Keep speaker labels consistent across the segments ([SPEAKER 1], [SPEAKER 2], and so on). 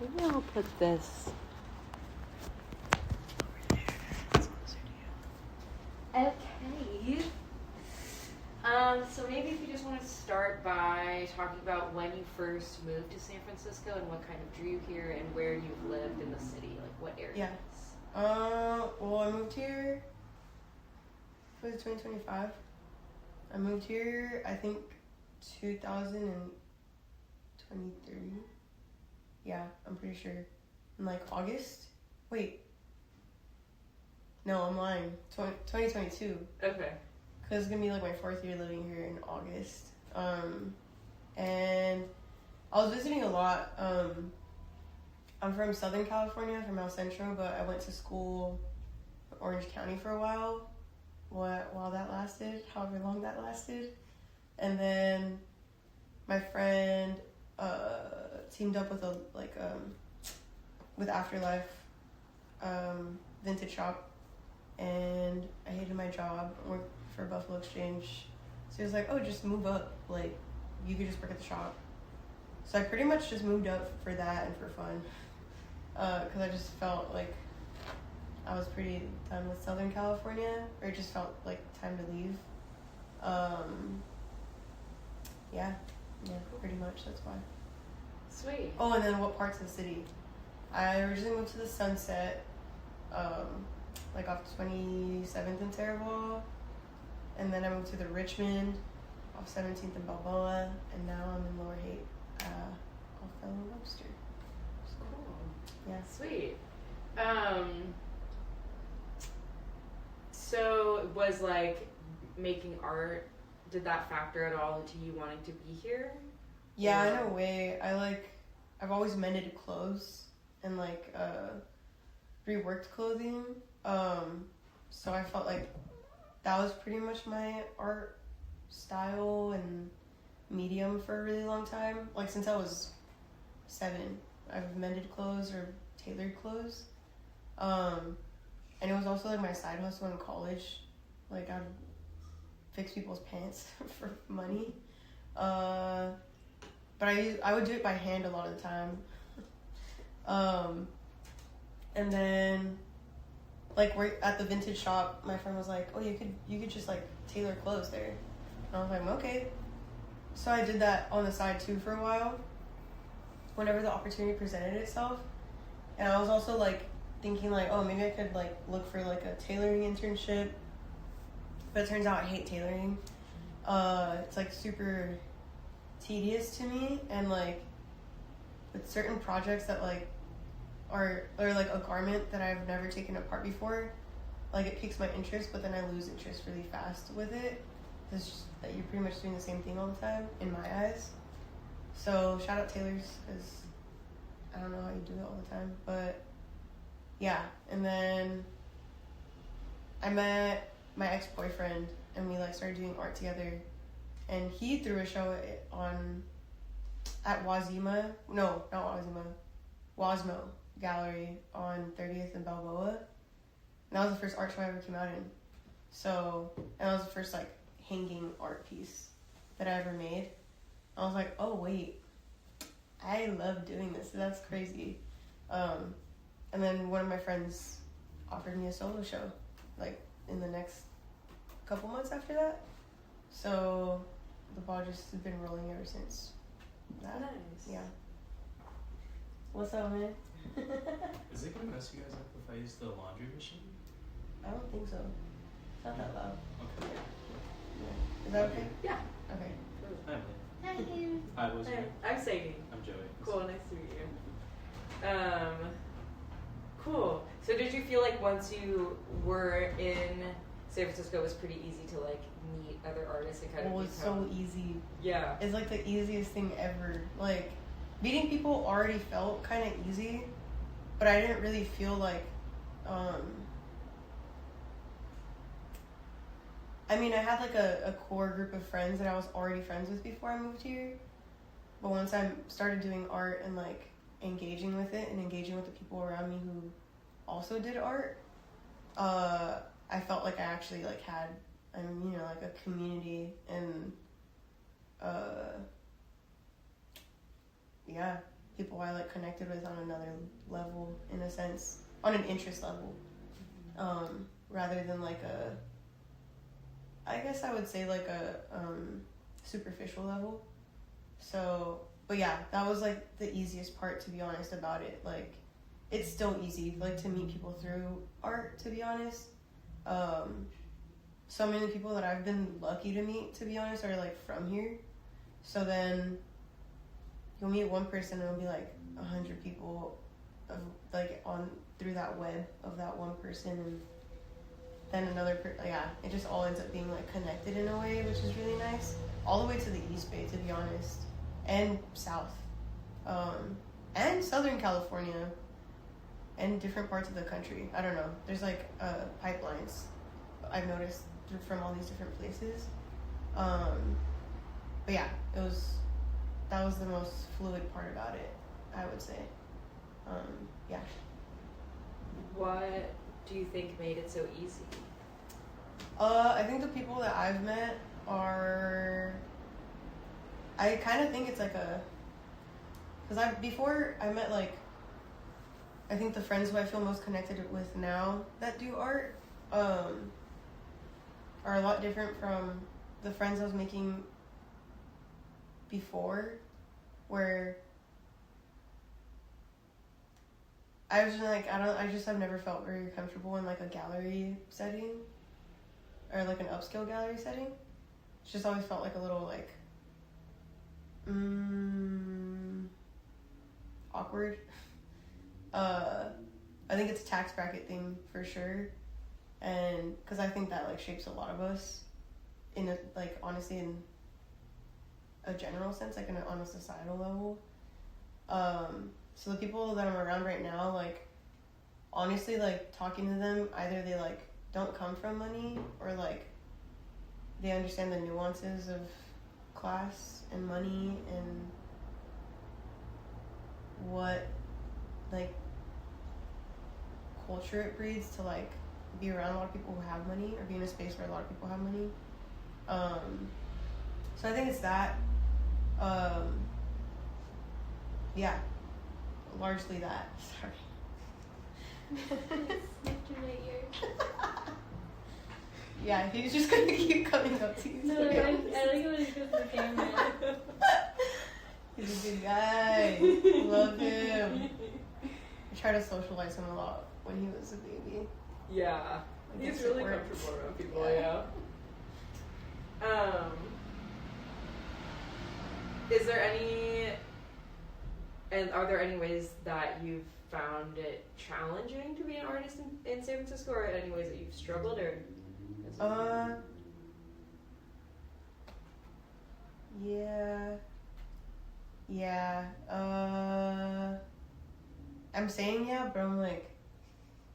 [SPEAKER 1] Maybe I'll put this. Okay. So maybe if you just want to start by talking about when you first moved to San Francisco and what kind of drew you here and where you've lived in the city, like what areas.
[SPEAKER 2] Yeah. Well, I moved here for 2025. I moved here, I think, 2023. Yeah, I'm pretty sure. In like August? Wait. No, I'm lying. 2022.
[SPEAKER 1] Okay.
[SPEAKER 2] Because it's going to be like my 4th year living here in August. And I was visiting a lot. I'm from Southern California, from El Centro, but I went to school in Orange County for a while. While that lasted, however long that lasted. And then my friend teamed up with with Afterlife Vintage Shop, and I hated my job. I worked for Buffalo Exchange, so he was like, "Oh, just move up. Like, you could just work at the shop." So I pretty much just moved up for that and for fun, because I just felt like I was pretty done with Southern California, or it just felt like time to leave. Yeah, pretty much, that's why.
[SPEAKER 1] Sweet.
[SPEAKER 2] Oh, and then what parts of the city? I originally moved to the Sunset, like off 27th and Terrebonne, and then I moved to the Richmond, off 17th and Balboa, and now I'm in Lower Haight, off Bell and Webster.
[SPEAKER 1] Cool.
[SPEAKER 2] Yeah.
[SPEAKER 1] Sweet. So was like making art, did that factor at all into you wanting to be here?
[SPEAKER 2] Yeah, in a way. I've always mended clothes and reworked clothing. So I felt like that was pretty much my art style and medium for a really long time. Like since I was 7, I've mended clothes or tailored clothes. And it was also like my side hustle in college. Like I'd fix people's pants for money. But I would do it by hand a lot of the time. And then like we're at the vintage shop, my friend was like, "Oh, you could just like tailor clothes there." And I was like, "Okay." So I did that on the side too for a while, whenever the opportunity presented itself. And I was also like thinking like, oh, maybe I could like look for like a tailoring internship. But it turns out I hate tailoring. It's like super tedious to me, and like with certain projects that like are like a garment that I've never taken apart before, like it piques my interest, but then I lose interest really fast with it. It's just that you're pretty much doing the same thing all the time in my eyes. So shout out tailors, because I don't know how you do it all the time, but yeah. And then I met my ex-boyfriend, and we like started doing art together, and he threw a show at Wazima, no, not Wazima, Wasmo Gallery on 30th and Balboa. And that was the first art show I ever came out in. So, and that was the first like hanging art piece that I ever made. I was like, oh wait, I love doing this. That's crazy. And then one of my friends offered me a solo show, like in the next couple months after that. So the ball just has been rolling ever since that.
[SPEAKER 1] Nice.
[SPEAKER 2] Yeah. What's up, man?
[SPEAKER 3] Is it gonna mess you guys up if I use the laundry machine?
[SPEAKER 2] I don't think so. It's not that loud.
[SPEAKER 3] Okay.
[SPEAKER 2] Yeah. Is that okay?
[SPEAKER 1] Yeah.
[SPEAKER 2] Okay.
[SPEAKER 3] Hi, Emily.
[SPEAKER 1] Hi.
[SPEAKER 3] Hi, what's your
[SPEAKER 1] Hi.
[SPEAKER 3] name?
[SPEAKER 1] I'm Sadie.
[SPEAKER 3] I'm Joey.
[SPEAKER 1] Cool, nice to meet you. Cool. So did you feel like once you were in San Francisco, it was pretty easy to like meet other artists and kind of
[SPEAKER 2] Well, it's so easy.
[SPEAKER 1] Yeah.
[SPEAKER 2] It's like the easiest thing ever. Like, meeting people already felt kind of easy, but I didn't really feel like, I mean, I had like a core group of friends that I was already friends with before I moved here. But once I started doing art and like engaging with it and engaging with the people around me who also did art, I felt like I actually like had, like a community, and yeah. people I like connected with on another level, in a sense, on an interest level, rather than like I guess I would say like a superficial level. So, but yeah, that was like the easiest part, to be honest, about it. Like, it's still easy like to meet people through art, to be honest. So many people that I've been lucky to meet, to be honest, are like from here. So then you'll meet one person and it'll be like 100 people of like on through that web of that one person, and then another yeah, it just all ends up being like connected in a way, which is really nice, all the way to the East Bay, to be honest, and south, and Southern California, and different parts of the country. I don't know, there's like pipelines I've noticed from all these different places, but yeah, that was the most fluid part about it, I would say. Yeah.
[SPEAKER 1] What do you think made it so easy?
[SPEAKER 2] I think the people that I've met are, I kind of think it's like because before I met like, I think the friends who I feel most connected with now that do art, are a lot different from the friends I was making before, where I was just like, I just have never felt very comfortable in like a gallery setting or like an upscale gallery setting. It's just always felt like a little like awkward. I think it's a tax bracket thing for sure, and because I think that like shapes a lot of us in a, like, honestly, in a general sense, like on a societal level. So the people that I'm around right now, like, honestly, like, talking to them, either they like don't come from money, or like they understand the nuances of class and money and what like culture it breeds to like be around a lot of people who have money, or be in a space where a lot of people have money. So I think it's that. Yeah, largely that. Sorry.
[SPEAKER 4] Snipped in my ear.
[SPEAKER 2] Yeah, he's just gonna keep coming up to you.
[SPEAKER 4] No, I like it when he goes to the camera.
[SPEAKER 2] He's a good guy. Love him. I try to socialize him a lot when he was a baby.
[SPEAKER 1] Yeah,
[SPEAKER 2] Like,
[SPEAKER 1] he's
[SPEAKER 2] it's
[SPEAKER 1] really
[SPEAKER 2] work.
[SPEAKER 1] comfortable around people.
[SPEAKER 2] Yeah.
[SPEAKER 1] Yeah. Is there any, and are there any ways that you've found it challenging to be an artist in San Francisco, or any ways that you've struggled, or?
[SPEAKER 2] Yeah. I'm saying yeah, but I'm like,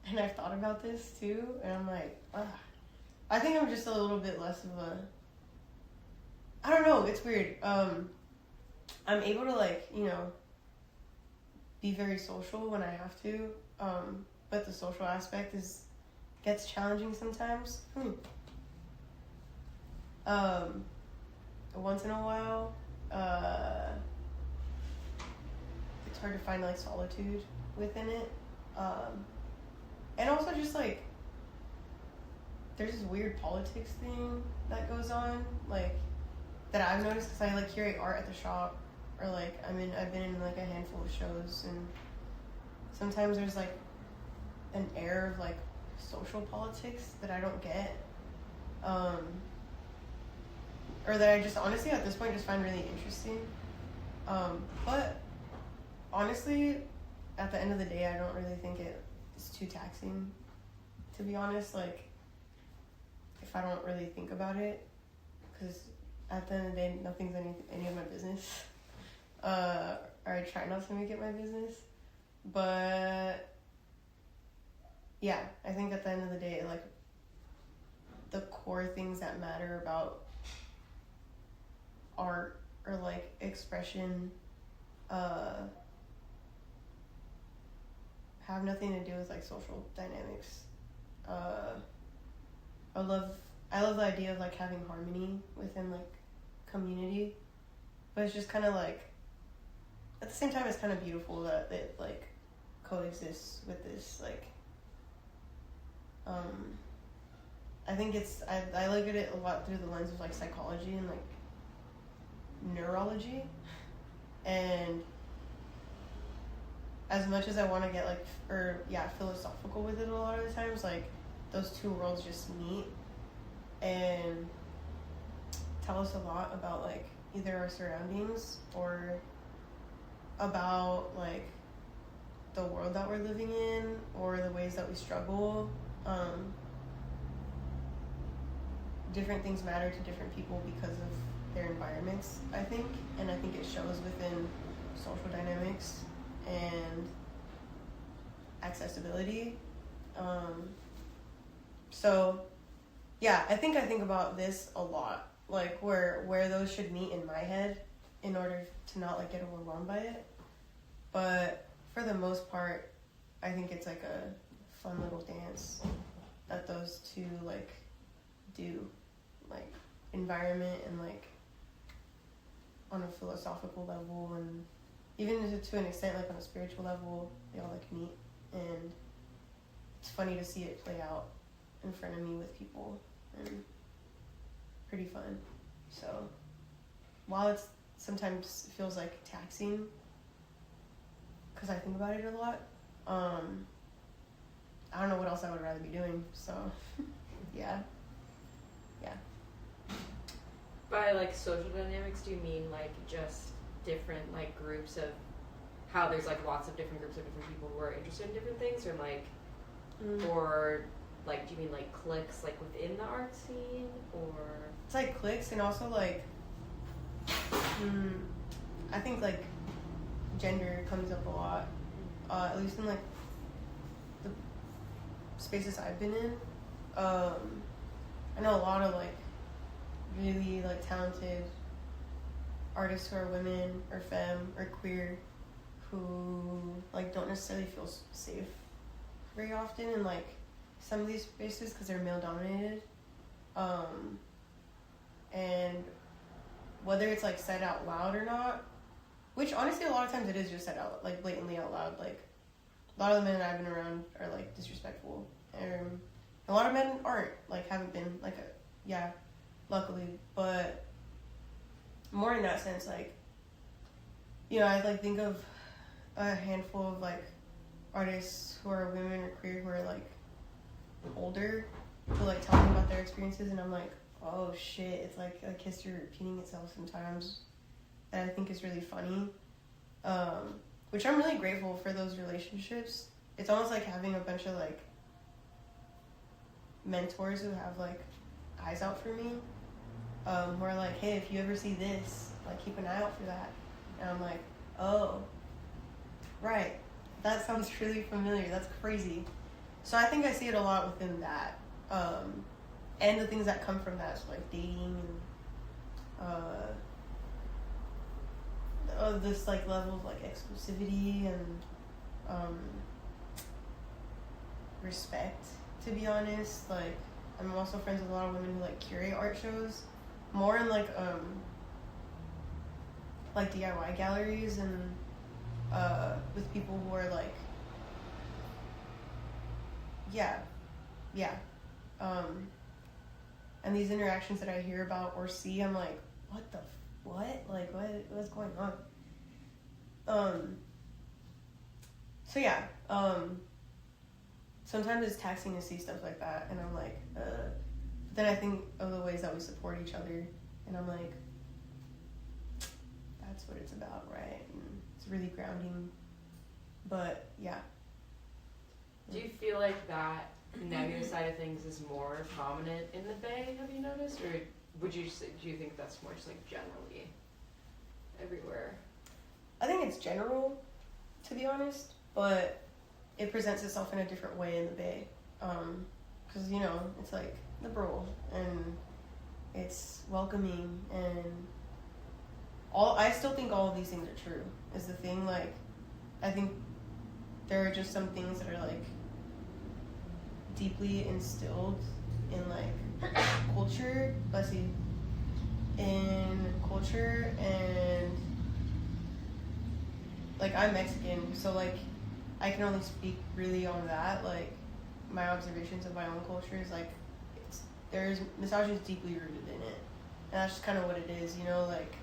[SPEAKER 2] and I've thought about this too, and I'm like, I think I'm just a little bit less of a, I don't know, it's weird. I'm able to, like, you know, be very social when I have to, but the social aspect gets challenging sometimes. Once in a while, it's hard to find like solitude within it, and also just like there's this weird politics thing that goes on, like, that I've noticed because I like curate art at the shop, or like I've been in like a handful of shows, and sometimes there's like an air of like social politics that I don't get, or that I just honestly at this point just find really interesting, but honestly at the end of the day I don't really think it's too taxing, to be honest, like, if I don't really think about it, because at the end of the day nothing's any of my business, or I try not to make it my business, but yeah, I think at the end of the day, like, the core things that matter about art or like expression have nothing to do with like social dynamics. I love the idea of like having harmony within like community, but it's just kind of like at the same time, it's kind of beautiful that it like coexists with this like. I think I look at it a lot through the lens of like psychology and like neurology, and as much as I want to get like philosophical with it a lot of the times, like those two worlds just meet and tell us a lot about like either our surroundings or about like the world that we're living in or the ways that we struggle. Different things matter to different people because of their environments, I think, and I think it shows within social dynamics and accessibility. So yeah, I think about this a lot, like where those should meet in my head in order to not like get overwhelmed by it. But for the most part, I think it's like a fun little dance that those two like do, like environment and like on a philosophical level, and even to an extent like on a spiritual level, they all like meet, and it's funny to see it play out in front of me with people, and pretty fun. So while it's sometimes feels like taxing because I think about it a lot, I don't know what else I would rather be doing, so yeah.
[SPEAKER 1] By like social dynamics, do you mean like just different like groups of how there's like lots of different groups of different people who are interested in different things, or like or like do you mean like cliques like within the art scene, or
[SPEAKER 2] It's like cliques, and also like I think like gender comes up a lot, at least in like the spaces I've been in. I know a lot of like really like talented artists who are women or femme or queer who like don't necessarily feel safe very often in like some of these spaces because they're male dominated, and whether it's like said out loud or not, which honestly a lot of times it is just said out like blatantly out loud, like a lot of the men that I've been around are like disrespectful, and a lot of men aren't, like haven't been like luckily, but more in that sense, like, you know, I like think of a handful of like artists who are women or queer who are like older, who like tell me about their experiences, and I'm like, oh shit, it's like history repeating itself sometimes, that I think is really funny, which I'm really grateful for those relationships. It's almost like having a bunch of like mentors who have like eyes out for me, who are like, hey, if you ever see this, like keep an eye out for that, and I'm like, oh, right, that sounds really familiar, that's crazy. So I think I see it a lot within that, and the things that come from that, so like dating and this like level of like exclusivity and respect, to be honest. Like I'm also friends with a lot of women who like curate art shows, more in like DIY galleries, and with people who are like and these interactions that I hear about or see, I'm like, what's going on? So yeah, sometimes it's taxing to see stuff like that, and I'm like, but then I think of the ways that we support each other, and I'm like, that's what it's about, right? And it's really grounding, but yeah.
[SPEAKER 1] do you feel like that negative side of things is more prominent in the Bay, have you noticed, or do you think that's more just like generally everywhere?
[SPEAKER 2] I think it's general, to be honest, but it presents itself in a different way in the Bay, because you know, it's like liberal and it's welcoming, and I still think all of these things are true, is the thing. Like I think there are just some things that are like deeply instilled in like culture, in culture and like I'm Mexican, so like I can only speak really on that. Like my observations of my own culture is like there's misogyny is deeply rooted in it, and that's just kind of what it is, you know. Like,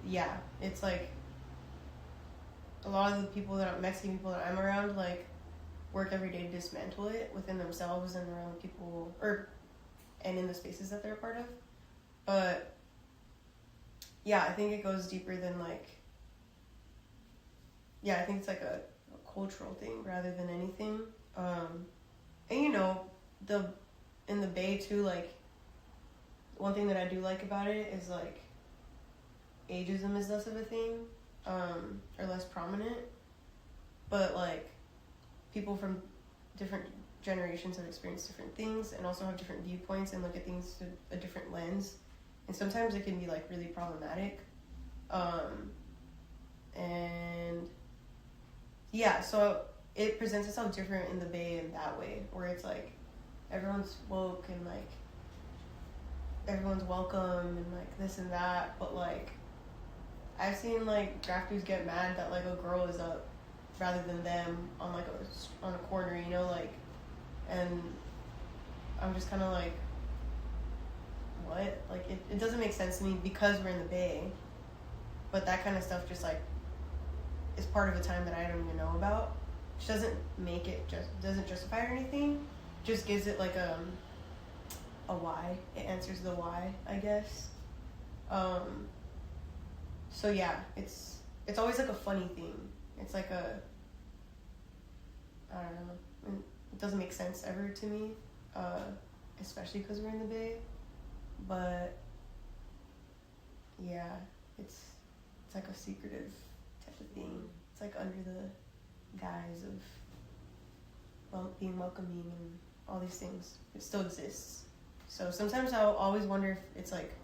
[SPEAKER 2] yeah, it's like a lot of the people Mexican people that I'm around, like, work every day to dismantle it within themselves and around people, and in the spaces that they're a part of. But yeah, I think it goes deeper than like, yeah, I think it's like a cultural thing rather than anything. And you know, in the Bay too, like, one thing that I do like about it is like ageism is less of a thing, or less prominent, but like people from different generations have experienced different things and also have different viewpoints and look at things through a different lens, and sometimes it can be like really problematic. And yeah, so it presents itself different in the Bay in that way, where it's like everyone's woke and like everyone's welcome and like this and that, but like I've seen like grafters get mad that like a girl is up rather than them on like on a corner, you know, like, and I'm just kind of like, what? Like it doesn't make sense to me because we're in the Bay, but that kind of stuff just like is part of a time that I don't even know about, which doesn't make it doesn't justify it or anything, just gives it like a why. It answers the why, I guess. So yeah, it's always like a funny thing. It's like I don't know. It doesn't make sense ever to me, especially because we're in the Bay. But yeah, it's like a secretive type of thing. It's like under the guise of being welcoming and all these things. It still exists. So sometimes I'll always wonder if it's like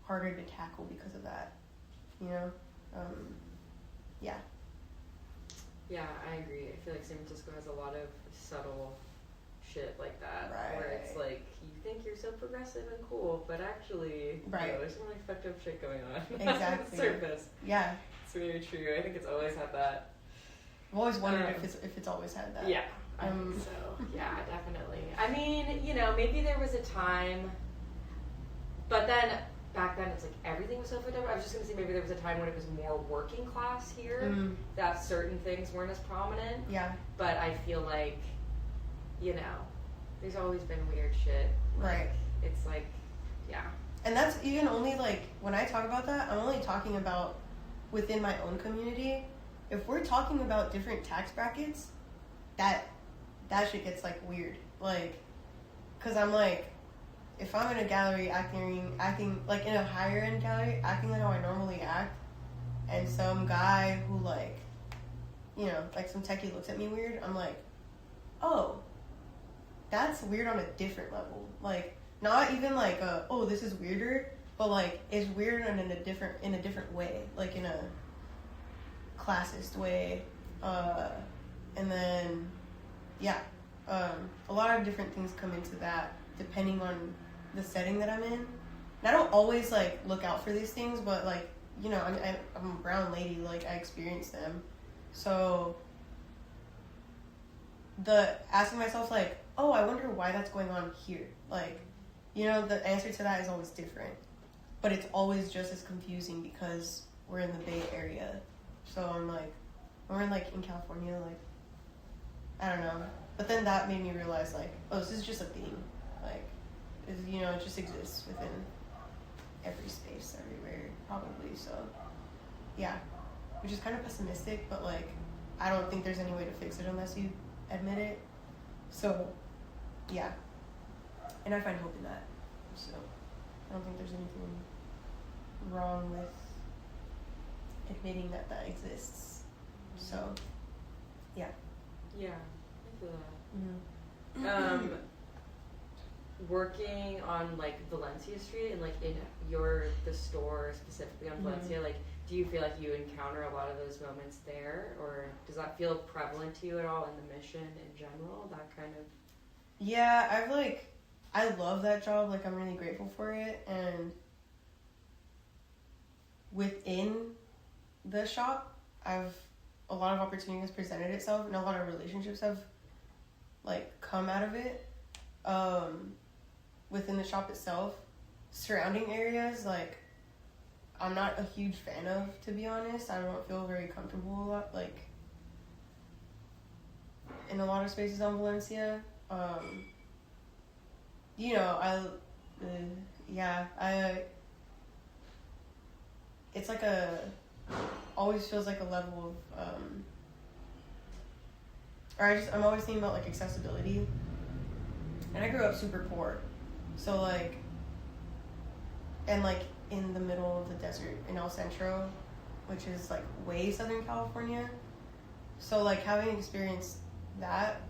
[SPEAKER 2] harder to tackle because of that, you know? Yeah.
[SPEAKER 1] Yeah, I agree. I feel like San Francisco has a lot of subtle shit like that.
[SPEAKER 2] Right.
[SPEAKER 1] Where it's like, you think you're so progressive and cool, but actually,
[SPEAKER 2] Right.
[SPEAKER 1] you know, there's some really fucked up shit going on
[SPEAKER 2] Exactly.
[SPEAKER 1] on the surface.
[SPEAKER 2] Yeah.
[SPEAKER 1] It's very true. I think it's always had that.
[SPEAKER 2] I've always wondered if it's always had that.
[SPEAKER 1] Yeah, I think so. Yeah, definitely. I mean, you know, maybe there was a time, but then back then it's like everything was so fucked up. I was just gonna say maybe there was a time when it was more working class here, that certain things weren't as prominent.
[SPEAKER 2] Yeah.
[SPEAKER 1] But I feel like, you know, there's always been weird shit. Like,
[SPEAKER 2] Right.
[SPEAKER 1] It's like, yeah.
[SPEAKER 2] And that's even only like, when I talk about that, I'm only talking about within my own community. If we're talking about different tax brackets, that shit gets like weird. Like, cause I'm like, if I'm in a gallery acting like in a higher end gallery, acting like how I normally act, and some guy who like, you know, like some techie looks at me weird, I'm like, oh, that's weird on a different level. Like, not even like oh, this is weirder, but like it's weird in a different way, like in a classist way, and then yeah, a lot of different things come into that depending on the setting that I'm in. And I don't always like look out for these things, but like, you know, I'm a brown lady, like I experience them, so the asking myself like, oh, I wonder why that's going on here, like, you know, the answer to that is always different, but it's always just as confusing because we're in the Bay Area. So I'm like, when we're like in California, like, I don't know. But then that made me realize like, oh, this is just a thing. Like, you know, it just exists within every space, everywhere, probably. So, yeah, which is kind of pessimistic, but like, I don't think there's any way to fix it unless you admit it. So, yeah, and I find hope in that. So, I don't think there's anything wrong with admitting that exists. So, yeah.
[SPEAKER 1] Yeah, I feel that.
[SPEAKER 2] Mm-hmm.
[SPEAKER 1] Working on like Valencia Street and like in the store specifically on Valencia, like, do you feel like you encounter a lot of those moments there, or does that feel prevalent to you at all in the mission in general? That kind of.
[SPEAKER 2] Yeah, I love that job. Like, I'm really grateful for it, and within the shop, a lot of opportunity has presented itself, and a lot of relationships have like come out of it. Within the shop itself, surrounding areas, like, I'm not a huge fan of, to be honest. I don't feel very comfortable a lot, like, in a lot of spaces on Valencia. You know, it's like always feels like a level of, I'm always thinking about, like, accessibility. And I grew up super poor. So, like, and, like, in the middle of the desert in El Centro, which is, like, way Southern California. So, like, having experienced that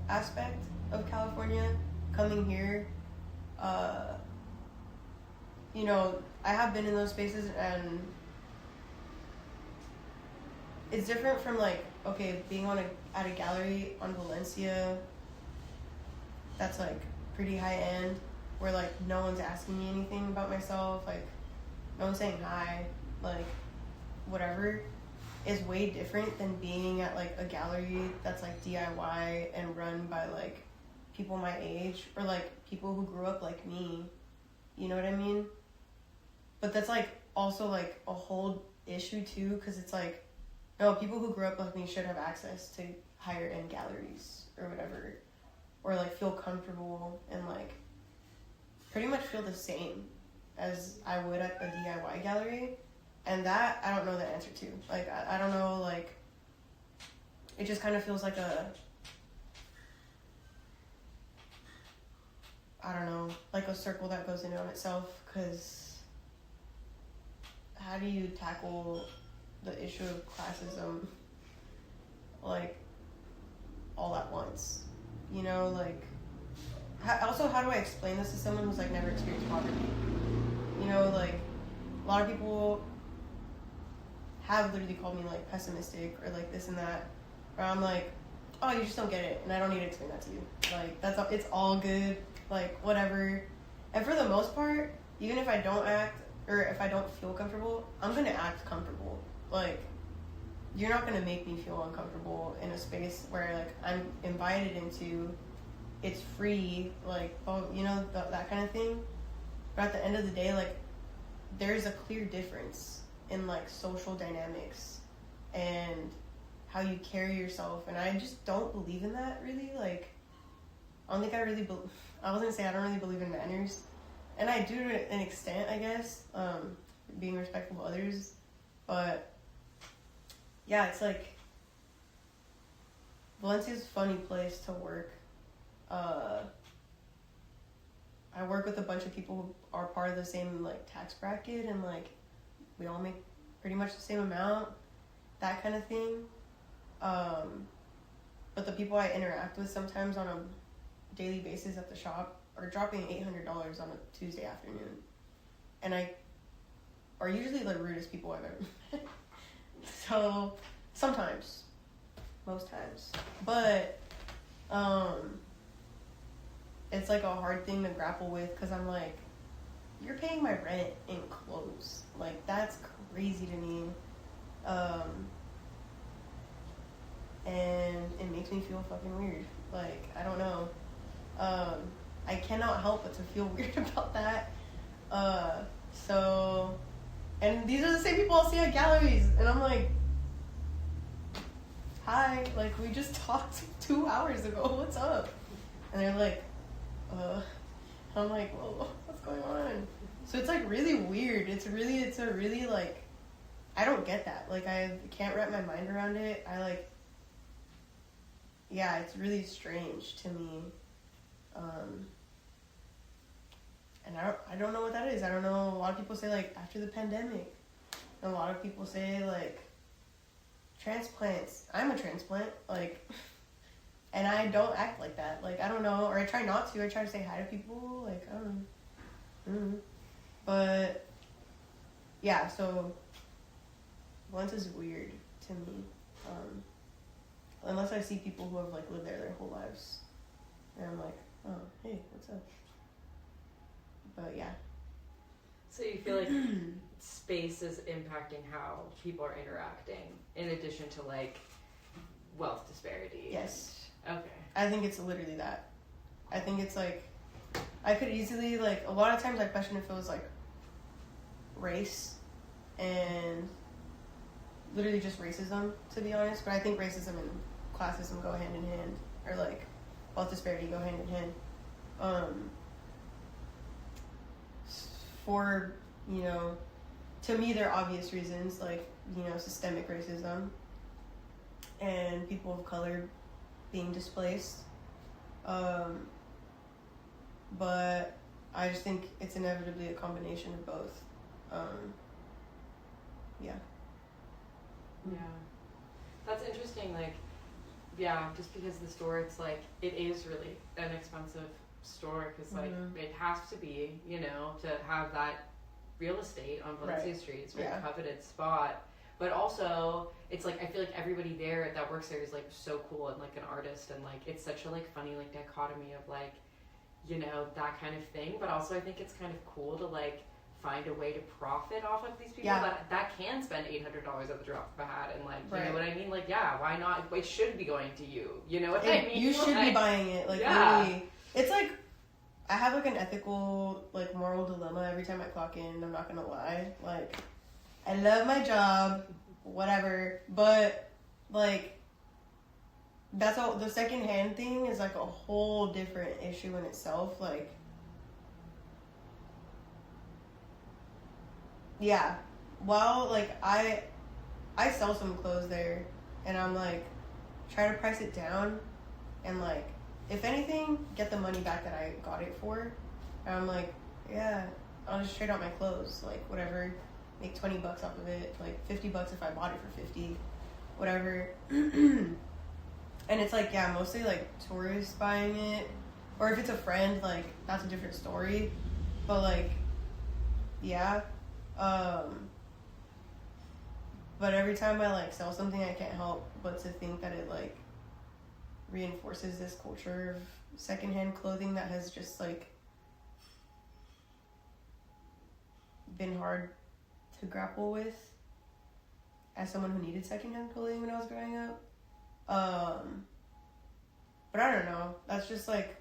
[SPEAKER 2] aspect of California, coming here, you know, I have been in those spaces, and it's different from, like, okay, being at a gallery on Valencia that's, like, pretty high end, where, like, no one's asking me anything about myself, like, no one's saying hi, like, whatever, is way different than being at, like, a gallery that's, like, DIY and run by, like, people my age, or, like, people who grew up like me, you know what I mean? But that's, like, also, like, a whole issue, too, because it's, like, no, people who grew up like me should have access to higher end galleries, or whatever, or, like, feel comfortable and, like, pretty much feel the same as I would at a DIY gallery. And that, I don't know the answer to. Like, I don't know, like, it just kind of feels like I don't know, like a circle that goes in on itself, because how do you tackle the issue of classism, like, all at once? You know, like, also, how do I explain this to someone who's, like, never experienced poverty? You know, like, a lot of people have literally called me, like, pessimistic, or, like, this and that, where I'm like, oh, you just don't get it, and I don't need to explain that to you. Like, it's all good, like, whatever. And for the most part, even if I don't act, or if I don't feel comfortable, I'm gonna act comfortable. Like, you're not gonna make me feel uncomfortable in a space where, like, I'm invited into, it's free, like, oh, you know, that kind of thing. But at the end of the day, like, there's a clear difference in, like, social dynamics and how you carry yourself, and I just don't believe in that, really. Like, I don't think I really I was gonna say I don't really believe in manners, and I do to an extent, I guess, being respectful of others, but yeah, it's like, Valencia's a funny place to work. I work with a bunch of people who are part of the same, like, tax bracket, and, like, we all make pretty much the same amount, that kind of thing. But the people I interact with sometimes on a daily basis at the shop are dropping $800 on a Tuesday afternoon, and are usually the rudest people I've ever met. So sometimes, most times, but it's, like, a hard thing to grapple with, because I'm like, you're paying my rent in clothes. Like, that's crazy to me. And it makes me feel fucking weird. Like, I don't know. I cannot help but to feel weird about that. So, and these are the same people I'll see at galleries, and I'm like, hi, like, we just talked 2 hours ago, what's up? And they're like, I'm like, whoa, what's going on? So it's, like, really weird. It's a really, like, I don't get that. Like, I can't wrap my mind around it. Yeah, it's really strange to me. And I don't know what that is. I don't know. A lot of people say, like, after the pandemic. And a lot of people say, like, transplants. I'm a transplant. Like, and I don't act like that. Like, I don't know. Or I try not to. I try to say hi to people. Like, I don't know. Mm-hmm. But, yeah, so Valencia's weird to me. Unless I see people who have, like, lived there their whole lives. And I'm like, oh, hey, what's up? But, yeah.
[SPEAKER 1] So you feel like space is impacting how people are interacting, in addition to like wealth disparity.
[SPEAKER 2] Yes.
[SPEAKER 1] Okay.
[SPEAKER 2] I think it's literally that. I think it's like, I could easily, like, a lot of times I question if it was like race and literally just racism, to be honest. But I think racism and classism go hand in hand, or like wealth disparity go hand in hand. For, you know, to me, there are obvious reasons, like, you know, systemic racism and people of color being displaced. But I just think it's inevitably a combination of both. Yeah.
[SPEAKER 1] Yeah. That's interesting. Like, yeah, just because the store, it's like, it is really an expensive store because, like, it has to be, you know, to have that real estate on Valencia Street. It's a very coveted spot. But also, it's like, I feel like everybody there that works there is, like, so cool and, like, an artist. And, like, it's such a, like, funny, like, dichotomy of, like, you know, that kind of thing. But also, I think it's kind of cool to, like, find a way to profit off of these people that can spend $800 at the drop of a hat. And, like, you know what I mean? Like, yeah, why not? It should be going to you. You know what I mean?
[SPEAKER 2] You should be buying it. Like, really. It's like, I have, like, an ethical, like, moral dilemma every time I clock in. I'm not gonna lie. Like, I love my job, whatever, but, like, that's all. The secondhand thing is, like, a whole different issue in itself. Like, yeah, while, like, I sell some clothes there, and I'm, like, try to price it down, and, like, if anything, get the money back that I got it for. And I'm like, yeah, I'll just trade out my clothes, like, whatever. Make $20 off of it, like $50 if I bought it for $50, whatever. And it's like, yeah, mostly like tourists buying it, or if it's a friend, like, that's a different story. But, like, yeah, but every time I, like, sell something, I can't help but to think that it, like, reinforces this culture of secondhand clothing that has just, like, been hard to grapple with as someone who needed secondhand clothing when I was growing up. But I don't know. That's just, like,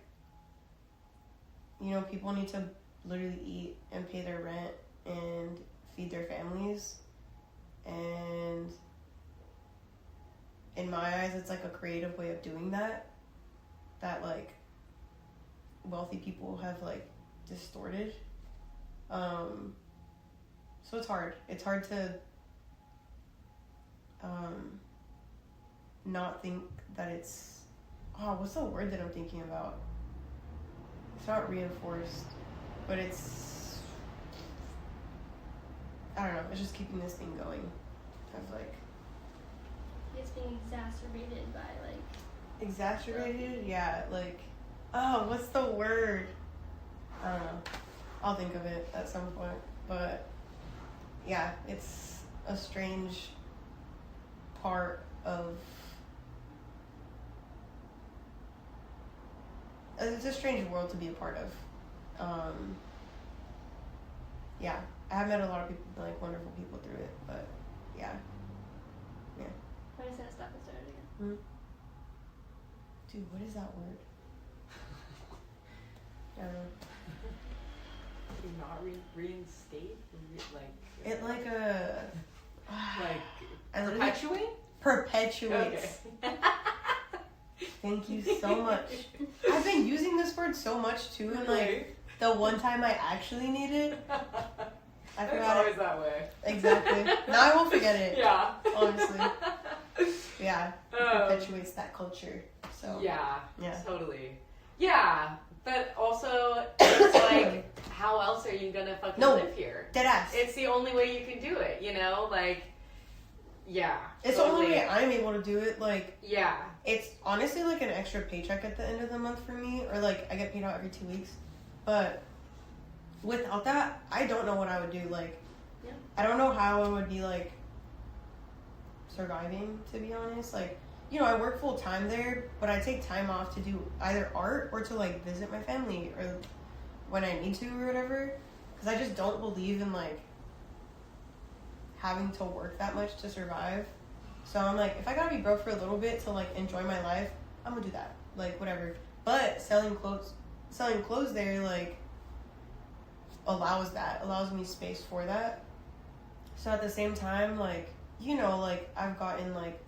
[SPEAKER 2] you know, people need to literally eat and pay their rent and feed their families. And in my eyes, it's, like, a creative way of doing that, like, wealthy people have, like, distorted. So it's hard. It's hard to not think that it's... Oh, what's the word that I'm thinking about? It's not reinforced, but it's... I don't know. It's just keeping this thing going. Of, like...
[SPEAKER 4] It's being exacerbated by, like...
[SPEAKER 2] Exacerbated? Yeah, like... Oh, what's the word? I don't know. I'll think of it at some point. But... yeah, it's a strange part of... It's a strange world to be a part of. Yeah, I have met a lot of people, like, wonderful people through it, but yeah.
[SPEAKER 4] I'm just gonna stop and start it again.
[SPEAKER 2] Dude, what is that word? I don't know.
[SPEAKER 1] Do not reinstate? Like...
[SPEAKER 2] It, like, a...
[SPEAKER 1] like, perpetuate?
[SPEAKER 2] Perpetuates.
[SPEAKER 1] Okay.
[SPEAKER 2] Thank you so much. I've been using this word so much, too, and, like, the one time I actually need it, I forgot
[SPEAKER 1] it's always that way.
[SPEAKER 2] Exactly. Now I won't forget it.
[SPEAKER 1] Yeah.
[SPEAKER 2] Honestly. Yeah. It perpetuates that culture. So.
[SPEAKER 1] Yeah.
[SPEAKER 2] Yeah.
[SPEAKER 1] Totally. Yeah. But also, it's like, how else are you gonna fucking live here?
[SPEAKER 2] Deadass.
[SPEAKER 1] It's the only way you can do it, you know? Like, yeah.
[SPEAKER 2] It's
[SPEAKER 1] totally.
[SPEAKER 2] the only way I'm able to do it. Like,
[SPEAKER 1] yeah.
[SPEAKER 2] It's honestly like an extra paycheck at the end of the month for me. Or, like, I get paid out every 2 weeks. But without that, I don't know what I would do. Like, I don't know how I would be, like, surviving, to be honest. Like, you know, I work full time there, but I take time off to do either art or to, like, visit my family or when I need to or whatever. because I just don't believe in like having to work that much to survive. So I'm like, if I gotta be broke for a little bit to like enjoy my life, I'm gonna do that. Like whatever. But selling clothes there like allows me space for that. So at the same time, like, you know, like I've gotten like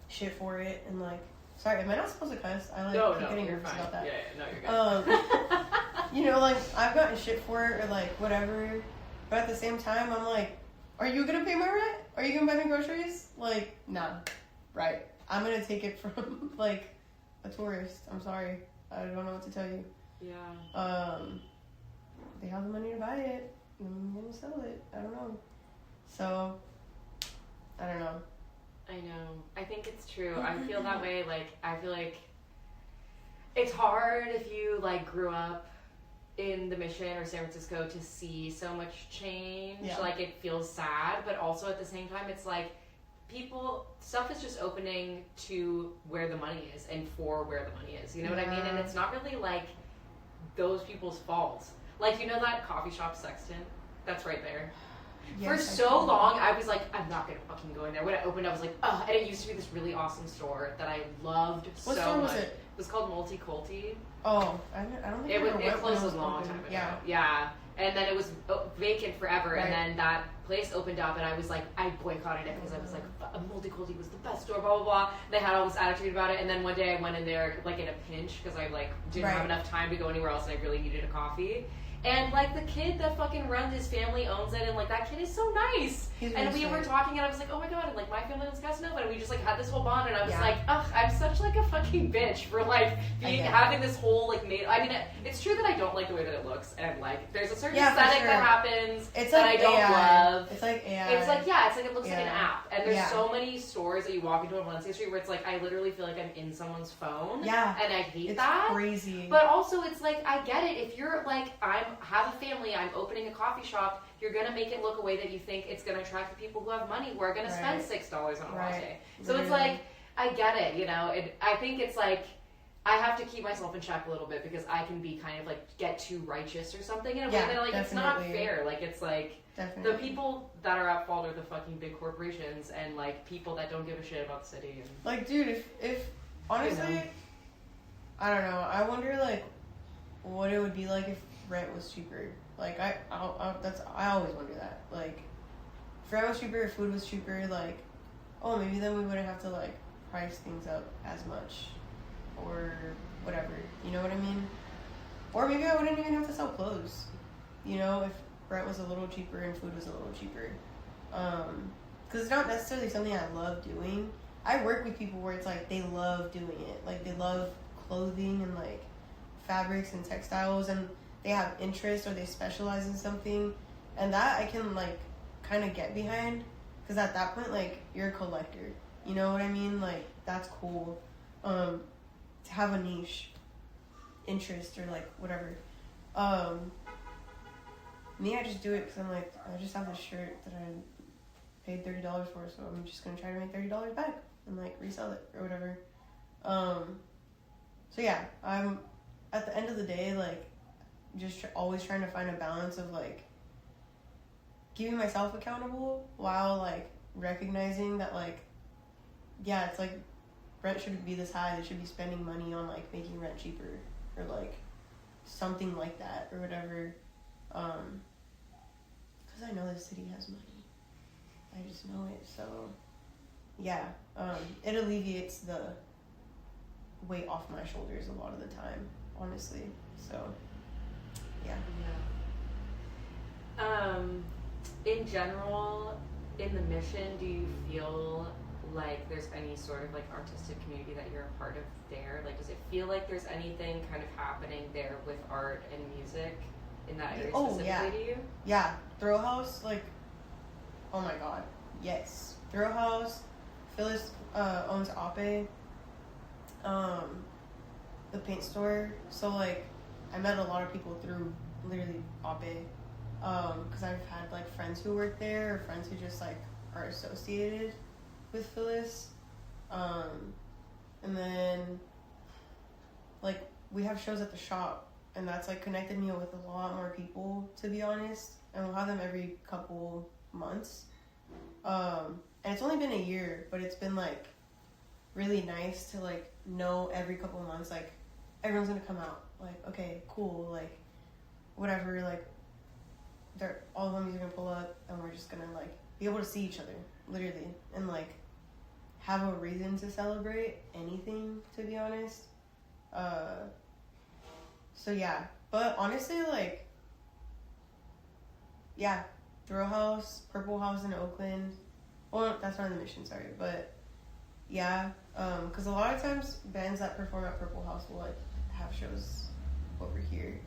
[SPEAKER 2] shit for it and like, sorry, am I not supposed to cuss? I like keep getting nervous about that.
[SPEAKER 1] Yeah, no, you're good.
[SPEAKER 2] You know, like I've gotten shit for it or like whatever, but at the same time, I'm like, are you gonna pay my rent? Are you gonna buy me groceries? Like, nah, right? I'm gonna take it from like a tourist. I'm sorry, I don't know what to tell you.
[SPEAKER 1] Yeah.
[SPEAKER 2] They have the money to buy it. I'm gonna sell it. I don't know. So, I don't know.
[SPEAKER 1] I know. I think it's true. I feel that way. Like, I feel like it's hard if you like grew up in the Mission or San Francisco to see so much change.
[SPEAKER 2] Yeah.
[SPEAKER 1] Like, it feels sad, but also at the same time, it's like stuff is just opening to where the money is and for where the money is. You know what I mean? And it's not really like those people's fault. Like, you know that coffee shop Sexton? That's right there. For so long, I was like, I'm not gonna fucking go in there. When it opened, I was like, ugh. And it used to be this really awesome store that I loved so much.
[SPEAKER 2] What store was it?
[SPEAKER 1] It was called Multiculti.
[SPEAKER 2] Oh, I don't think
[SPEAKER 1] It closed a long time ago. Yeah. And then it was vacant forever.
[SPEAKER 2] Right.
[SPEAKER 1] And then that place opened up, and I was like, I boycotted it because I was like, Multiculti was the best store, blah, blah, blah. They had all this attitude about it. And then one day I went in there, like, in a pinch because I, like, didn't have enough time to go anywhere else, and I really needed a coffee. And, like, the kid that fucking runs his family owns it, and, like, that kid is so nice. And we were talking, and I was like, oh my god, and, like, my family owns Casanova, and we just, like, had this whole bond, and I was like, ugh, I'm such, like, a fucking bitch for, like, having this whole, like, it's true that I don't like the way that it looks, and, like, there's a certain aesthetic that happens that I don't love.
[SPEAKER 2] It's like AI.
[SPEAKER 1] It's like, it looks like an app, and there's so many stores that you walk into on Valencia Street where it's like, I literally feel like I'm in someone's phone.
[SPEAKER 2] Yeah.
[SPEAKER 1] And I hate that.
[SPEAKER 2] It's crazy.
[SPEAKER 1] But also, it's like, I get it. If you're like, I have a family, I'm opening a coffee shop, you're going to make it look a way that you think it's going to attract the people who have money, who are going to spend $6 on a latte. So it's like, I get it, you know. I think it's like, I have to keep myself in check a little bit because I can be kind of like, get too righteous or something in a way that, like, it's not fair. Like, it's like, the people that are at fault are the fucking big corporations and, like, people that don't give a shit about the city. And,
[SPEAKER 2] like, dude, if honestly, you know. I don't know. I wonder, like, what it would be like if rent was cheaper. Like, I always wonder that. Like, if rent was cheaper, if food was cheaper, like, oh, maybe then we wouldn't have to, like, price things up as much. Or whatever. You know what I mean? Or maybe I wouldn't even have to sell clothes. You know, if rent was a little cheaper and food was a little cheaper. Because it's not necessarily something I love doing. I work with people where it's like they love doing it. Like, they love clothing and, like, fabrics and textiles, and they have interest or they specialize in something. And that I can, like, kind of get behind. Because at that point, like, you're a collector. You know what I mean? Like, that's cool. To have a niche interest or, like, whatever. Me, I just do it because I'm like, I just have this shirt that I paid $30 for, so I'm just going to try to make $30 back and, like, resell it or whatever. So, yeah, I'm, at the end of the day, like, just always trying to find a balance of, like, keeping myself accountable while, like, recognizing that, like, yeah, it's like, rent shouldn't be this high. They should be spending money on, like, making rent cheaper or, like, something like that or whatever. Because I know the city has money. I just know it. So, yeah, it alleviates the weight off my shoulders a lot of the time, honestly. So, yeah.
[SPEAKER 1] In general, in the Mission, do you feel like there's any sort of, like, artistic community that you're a part of there? Like, does it feel like there's anything kind of happening there with art and music in that area specifically to you?
[SPEAKER 2] Yeah. Throw House, like, oh my god. Yes. Throw House. Phyllis owns Ape. The paint store. So, like, I met a lot of people through literally Ape. Because I've had, like, friends who work there or friends who just, like, are associated with Phyllis. And then, like, we have shows at the shop and that's like connected me with a lot more people, to be honest. And we'll have them every couple months. And it's only been a year, but it's been like really nice to like know every couple months like everyone's gonna come out. Like, okay, cool, like whatever, like they're all of them are gonna pull up, and we're just gonna like be able to see each other, literally, and like have a reason to celebrate anything, to be honest. So yeah, but honestly, like, yeah, Throw House, Purple House in Oakland. Well, that's not in the Mission, sorry, but yeah, because a lot of times bands that perform at Purple House will like have shows over here.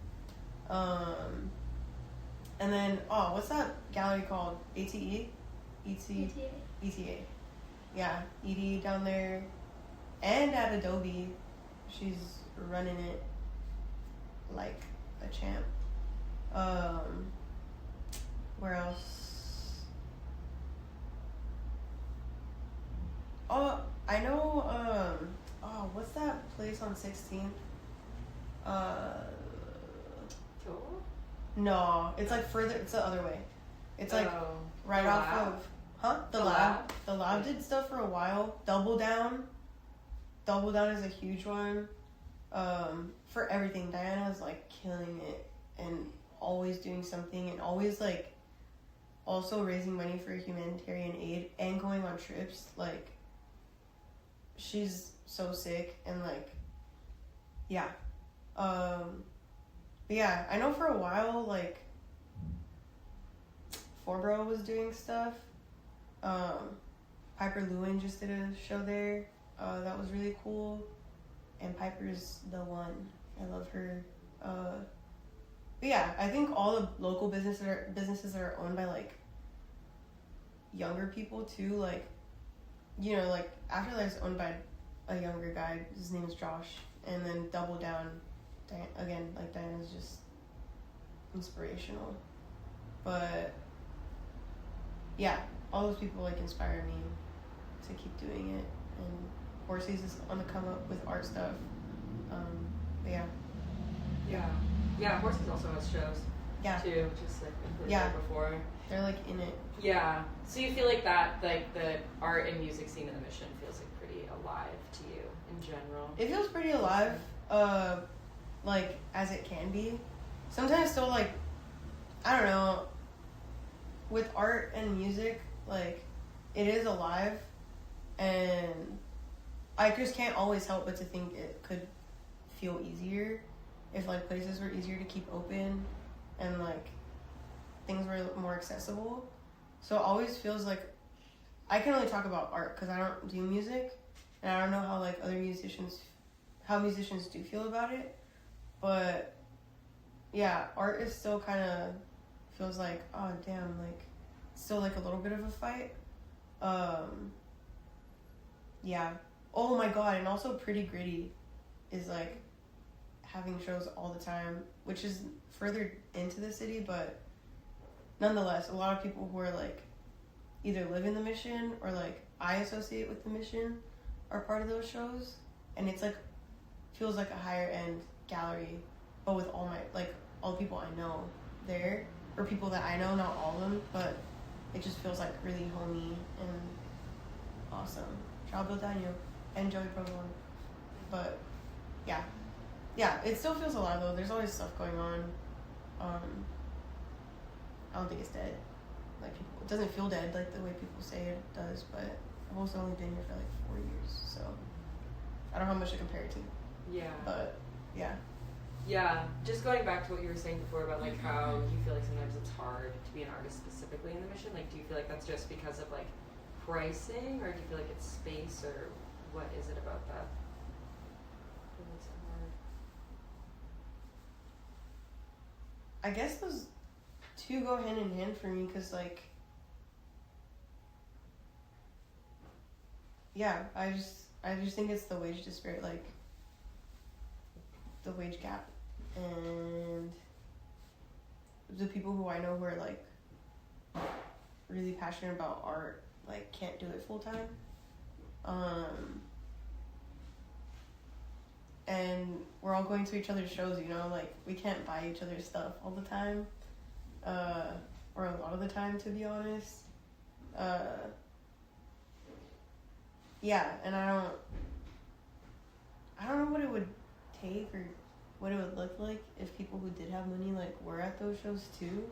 [SPEAKER 2] And then, oh, what's that gallery called? ATE? ETA? ETA. Yeah, Edie down there. And at Adobe. She's running it like a champ. Where else? Oh, I know, what's that place on 16th?
[SPEAKER 1] Cool.
[SPEAKER 2] No, it's like further, it's the other way. It's like right
[SPEAKER 1] The
[SPEAKER 2] off
[SPEAKER 1] Lab?
[SPEAKER 2] of, The
[SPEAKER 1] The
[SPEAKER 2] Lab.
[SPEAKER 1] Lab?
[SPEAKER 2] The Lab did stuff for a while. Double Down. Double Down is a huge one. For everything, Diana's like killing it and always doing something and always like also raising money for humanitarian aid and going on trips. Like, she's so sick and like, yeah. But yeah, I know for a while, like, Forbro was doing stuff. Piper Lewin just did a show there. That was really cool. And Piper's the one. I love her. But yeah, I think all the local businesses that are owned by, like, younger people, too. Like, you know, like, Afterlife's owned by a younger guy. His name is Josh. And then Double Down, again, like, Diana's just inspirational. But yeah, all those people like inspire me to keep doing it. And Horses is on the come up with art stuff. But
[SPEAKER 1] Yeah, Horses also has shows
[SPEAKER 2] yeah,
[SPEAKER 1] too, just like we
[SPEAKER 2] Yeah.
[SPEAKER 1] said before.
[SPEAKER 2] they're like in it.
[SPEAKER 1] Yeah. So you feel like that, like the art and music scene in the Mission feels like pretty alive to you in general.
[SPEAKER 2] It feels pretty alive, like as it can be. Sometimes still like, I don't know, with art and music, like it is alive, and I just can't always help but to think it could feel easier if like places were easier to keep open and like things were more accessible. So it always feels like I can only talk about art because I don't do music, and I don't know how like how musicians do feel about it. But yeah, art is still kind of feels like, oh damn, like still like a little bit of a fight. Yeah. Oh my god, and also Pretty Gritty is like having shows all the time, which is further into the city, but nonetheless, a lot of people who are like either live in the Mission or like I associate with the Mission are part of those shows, and it's like feels like a higher end gallery, but with all the people I know there, or people that I know, not all of them, but it just feels like really homey and awesome. Ciao Daniel and Joey Provolone. But yeah, it still feels alive though. There's always stuff going on. I don't think it's dead. Like it doesn't feel dead like the way people say it does. But I've also only been here for like 4 years, so I don't know how much to compare it to.
[SPEAKER 1] Yeah.
[SPEAKER 2] But yeah.
[SPEAKER 1] Yeah, just going back to what you were saying before about like how you feel like sometimes it's hard to be an artist specifically in the Mission. Like, do you feel like that's just because of like pricing, or do you feel like it's space, or what is it about that that makes it hard?
[SPEAKER 2] I guess those two go hand in hand for me, because like, yeah, I just think it's the wage disparity, like the wage gap, and the people who I know who are like really passionate about art like can't do it full time, and we're all going to each other's shows, you know, like we can't buy each other's stuff all the time, or a lot of the time, to be honest. Yeah, and I don't know what it would take or what it would look like if people who did have money like were at those shows too.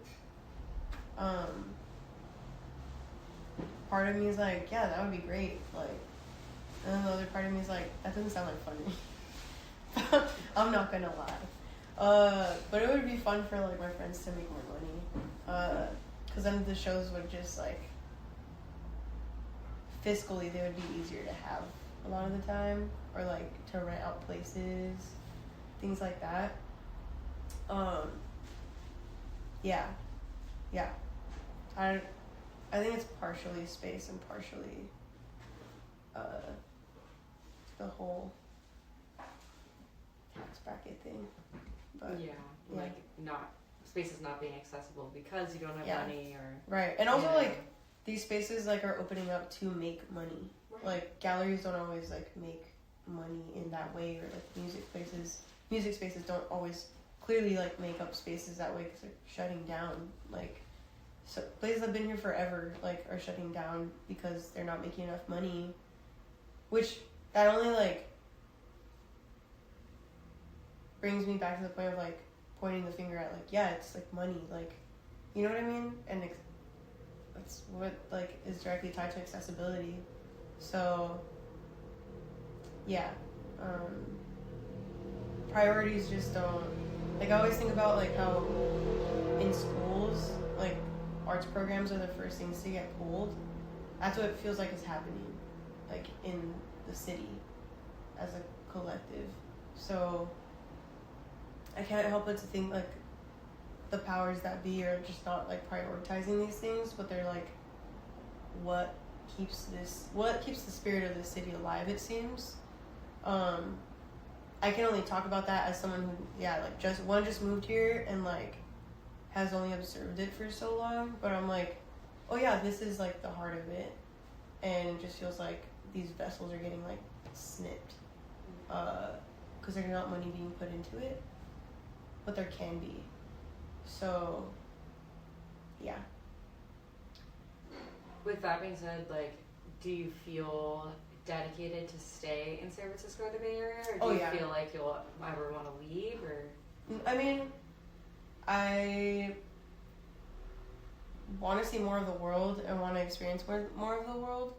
[SPEAKER 2] Part of me is like, yeah, that would be great, like, and then the other part of me is like, that doesn't sound like funny. I'm not gonna lie. But it would be fun for like my friends to make more money, because then the shows would just like fiscally they would be easier to have a lot of the time, or like to rent out places, things like that. Yeah. I think it's partially space and partially the whole tax bracket thing. But
[SPEAKER 1] Yeah,
[SPEAKER 2] yeah.
[SPEAKER 1] like not spaces not being accessible because you don't have
[SPEAKER 2] Yeah.
[SPEAKER 1] money or
[SPEAKER 2] right, and also
[SPEAKER 1] Yeah.
[SPEAKER 2] like these spaces like are opening up to make money.
[SPEAKER 1] Right.
[SPEAKER 2] Like galleries don't always like make money in that way, or like music spaces don't always clearly like make up spaces that way because they're shutting down. Like, so places that have been here forever like are shutting down because they're not making enough money, which that only like brings me back to the point of like pointing the finger at like, yeah, it's like money, like, you know what I mean, and that's what like is directly tied to accessibility. So yeah, priorities just don't, like, I always think about like how in schools like arts programs are the first things to get pulled. That's what it feels like is happening like in the city as a collective. So I can't help but to think like the powers that be are just not like prioritizing these things, but they're like what keeps the spirit of the city alive, it seems. I can only talk about that as someone who just moved here and like has only observed it for so long, but I'm like, oh yeah, this is like the heart of it, and it just feels like these vessels are getting like snipped because there's not money being put into it, but there can be. So yeah.
[SPEAKER 1] With that being said, like, do you feel dedicated to stay in San Francisco or the Bay Area, or do you feel like you'll ever want to leave? Or
[SPEAKER 2] I mean, I want to see more of the world and want to experience more of the world,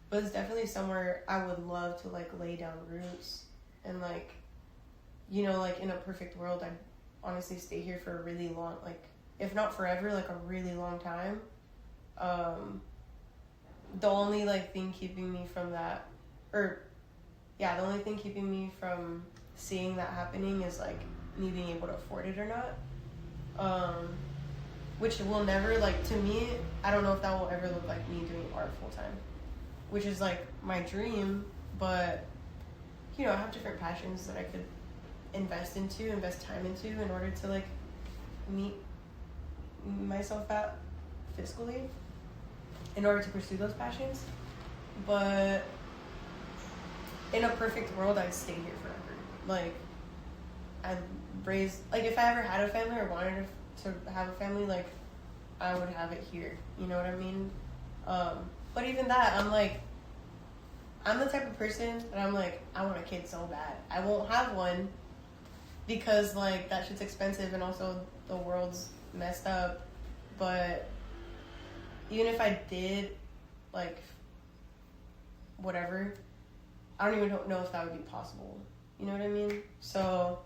[SPEAKER 2] but it's definitely somewhere I would love to like lay down roots and like, you know, like in a perfect world I'd honestly stay here for a really long, like if not forever, like a really long time. The only like thing keeping me from that, the only thing keeping me from seeing that happening is like me being able to afford it or not. Which will never, like, to me, I don't know if that will ever look like me doing art full time, which is like my dream. But you know, I have different passions that I could invest time into in order to like meet myself at fiscally in order to pursue those passions. But in a perfect world, I'd stay here forever. Like, I'd raise, like, if I ever had a family or wanted to have a family, like, I would have it here. You know what I mean? But even that, I'm like, I'm the type of person that I'm like, I want a kid so bad. I won't have one because, like, that shit's expensive and also the world's messed up. But even if I did, like, whatever, I don't even know if that would be possible. You know what I mean? So,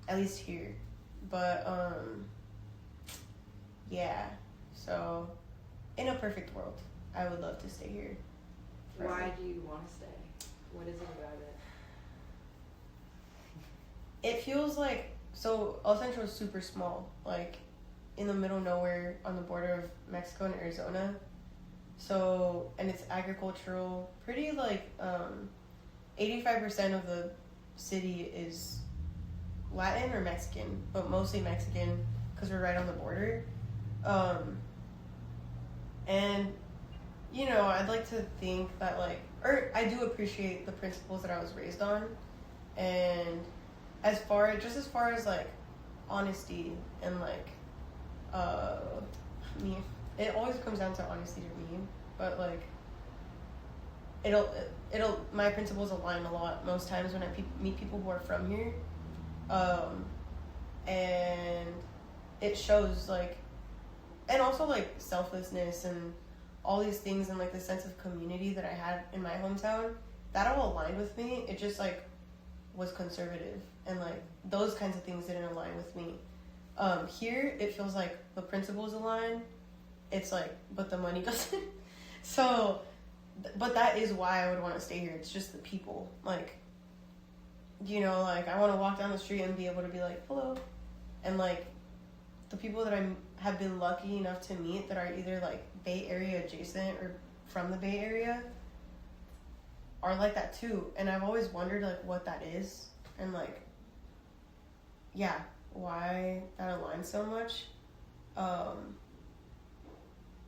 [SPEAKER 2] at least here. But, yeah. So, in a perfect world, I would love to stay here. Forever.
[SPEAKER 1] why do you want to stay? What is it about it?
[SPEAKER 2] It feels like, so El Centro is super small, like in the middle of nowhere on the border of Mexico and Arizona. So, and it's agricultural, pretty like 85% of the city is Latin or Mexican, but mostly Mexican because we're right on the border. And you know, I'd like to think that like, or I do appreciate the principles that I was raised on, And as far as like honesty and like me, it always comes down to honesty to me, but like it'll my principles align a lot most times when I meet people who are from here, and it shows like, and also like selflessness and all these things and like the sense of community that I had in my hometown, that all aligned with me. It just like was conservative, and like those kinds of things didn't align with me. Here it feels like the principles align. It's like, but the money doesn't. So, but that is why I would want to stay here. It's just the people. Like, you know, like I want to walk down the street and be able to be like, hello. And like the people that I have been lucky enough to meet that are either like Bay Area adjacent or from the Bay Area are like that too. And I've always wondered like what that is and like, yeah, why that aligns so much.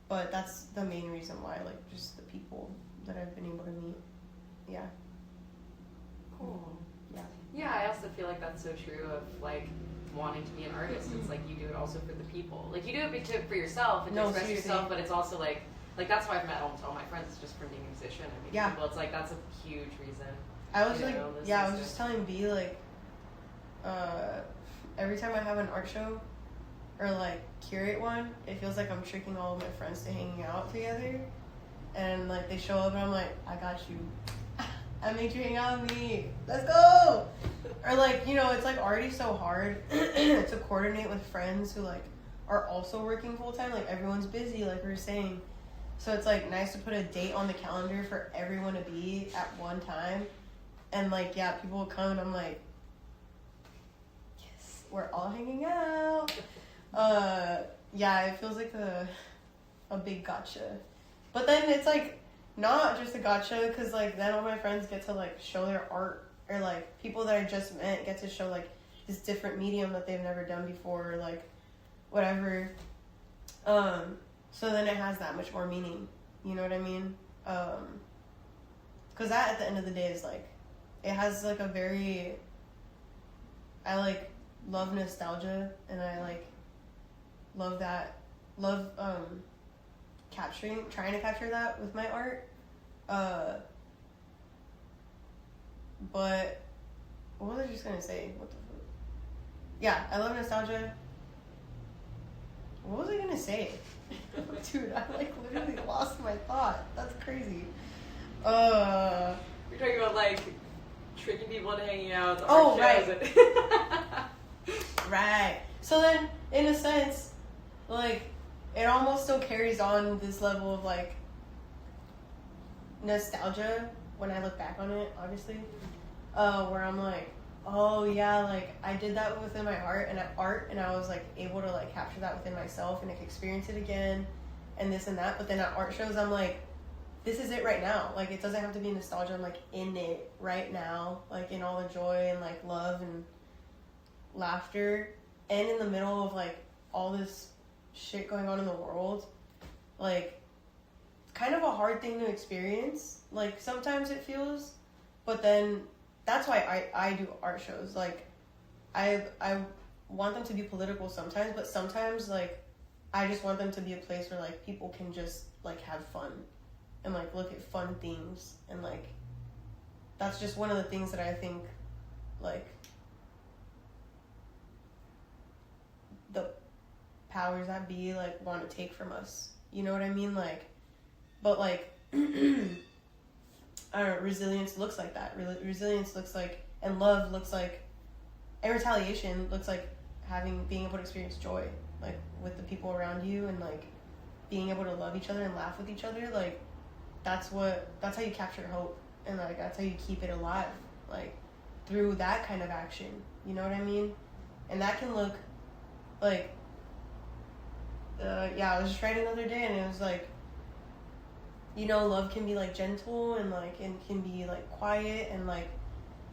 [SPEAKER 2] But that's the main reason why, like just the people that I've been able to meet. Yeah.
[SPEAKER 1] Cool.
[SPEAKER 2] Yeah.
[SPEAKER 1] Yeah, I also feel like that's so true of like wanting to be an artist. It's like you do it also for the people. Like you do it for yourself and to express
[SPEAKER 2] seriously.
[SPEAKER 1] yourself, but it's also like that's why I've met almost all my friends is just from being a musician. I mean,
[SPEAKER 2] Yeah.
[SPEAKER 1] people, it's like that's a huge reason.
[SPEAKER 2] I was
[SPEAKER 1] You
[SPEAKER 2] like,
[SPEAKER 1] know, this
[SPEAKER 2] yeah, I
[SPEAKER 1] is
[SPEAKER 2] was just telling B like, every time I have an art show or like curate one, it feels like I'm tricking all of my friends to hanging out together, and like they show up and I'm like, I got you. I made you hang out with me. Let's go. Or like, you know, it's like already so hard to coordinate with friends who like are also working full time. Like everyone's busy, like we were saying. So it's like nice to put a date on the calendar for everyone to be at one time. And like, yeah, people will come and I'm like, yes, we're all hanging out. Yeah, it feels like a big gotcha. But then it's like not just a gotcha, because like then all my friends get to like show their art, or like people that I just met get to show like this different medium that they've never done before, or like whatever. So then it has that much more meaning. You know what I mean? Because that at the end of the day is like, it has like a very, I like love nostalgia, and I like love trying to capture that with my art. But what was I just gonna say? What the fuck? Yeah, I love nostalgia. What was I gonna say? Dude, I like literally lost my thought. That's crazy.
[SPEAKER 1] You're talking about like tricking people into hanging out. The
[SPEAKER 2] Oh,
[SPEAKER 1] art shows.
[SPEAKER 2] Right. So then, in a sense, like, it almost still carries on this level of, like, nostalgia when I look back on it, obviously. Where I'm like, oh, yeah, like, I did that within my art, and I was, like, able to, like, capture that within myself and, like, experience it again, and this and that. But then at art shows, I'm like, this is it right now. Like, it doesn't have to be nostalgia. I'm, like, in it right now, like, in all the joy and, like, love and laughter, and in the middle of like all this shit going on in the world. Like, it's kind of a hard thing to experience, like sometimes it feels, but then that's why I do art shows. Like I want them to be political sometimes, but sometimes like I just want them to be a place where like people can just like have fun and like look at fun things, and like that's just one of the things that I think like the powers that be like want to take from us. You know what I mean? Like, but like I don't know, resilience looks like that. Resilience looks like, and love looks like, and retaliation looks like being able to experience joy like with the people around you, and like being able to love each other and laugh with each other. Like that's how you capture hope, and like that's how you keep it alive, like through that kind of action. You know what I mean? And that can look like, I was just writing the other day, and it was like, you know, love can be like gentle, and like it can be like quiet, and like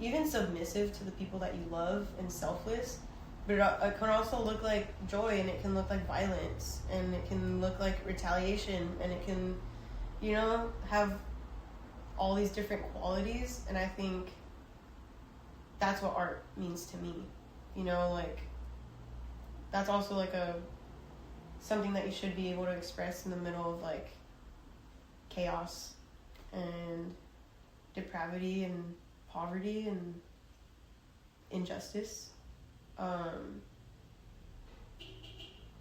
[SPEAKER 2] even submissive to the people that you love, and selfless. But it can also look like joy, and it can look like violence, and it can look like retaliation, and it can, you know, have all these different qualities. And I think that's what art means to me. You know, like, that's also like something that you should be able to express in the middle of like chaos and depravity and poverty and injustice.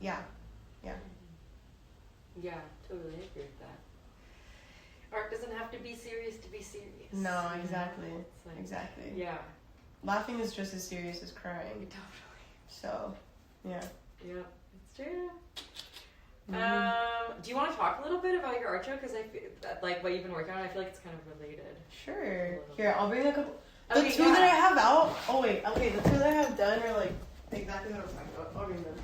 [SPEAKER 2] Yeah.
[SPEAKER 1] Yeah, totally agree with that. Art doesn't have to be serious to be serious.
[SPEAKER 2] No,
[SPEAKER 1] you know?
[SPEAKER 2] exactly.
[SPEAKER 1] It's like,
[SPEAKER 2] Exactly.
[SPEAKER 1] Yeah,
[SPEAKER 2] Laughing is just as serious as crying.
[SPEAKER 1] totally.
[SPEAKER 2] So, yeah.
[SPEAKER 1] Yep, it's true.
[SPEAKER 2] Mhm.
[SPEAKER 1] Do you want to talk a little bit about your art show? Because I feel that, like, what you've been working on, I feel like it's kind of related.
[SPEAKER 2] Sure. Here, I'll bring a couple. The
[SPEAKER 1] Okay,
[SPEAKER 2] two
[SPEAKER 1] go
[SPEAKER 2] that I
[SPEAKER 1] ahead.
[SPEAKER 2] have out. Oh wait. Okay, the two that I have done are like exactly what I'm talking about. I'll bring them.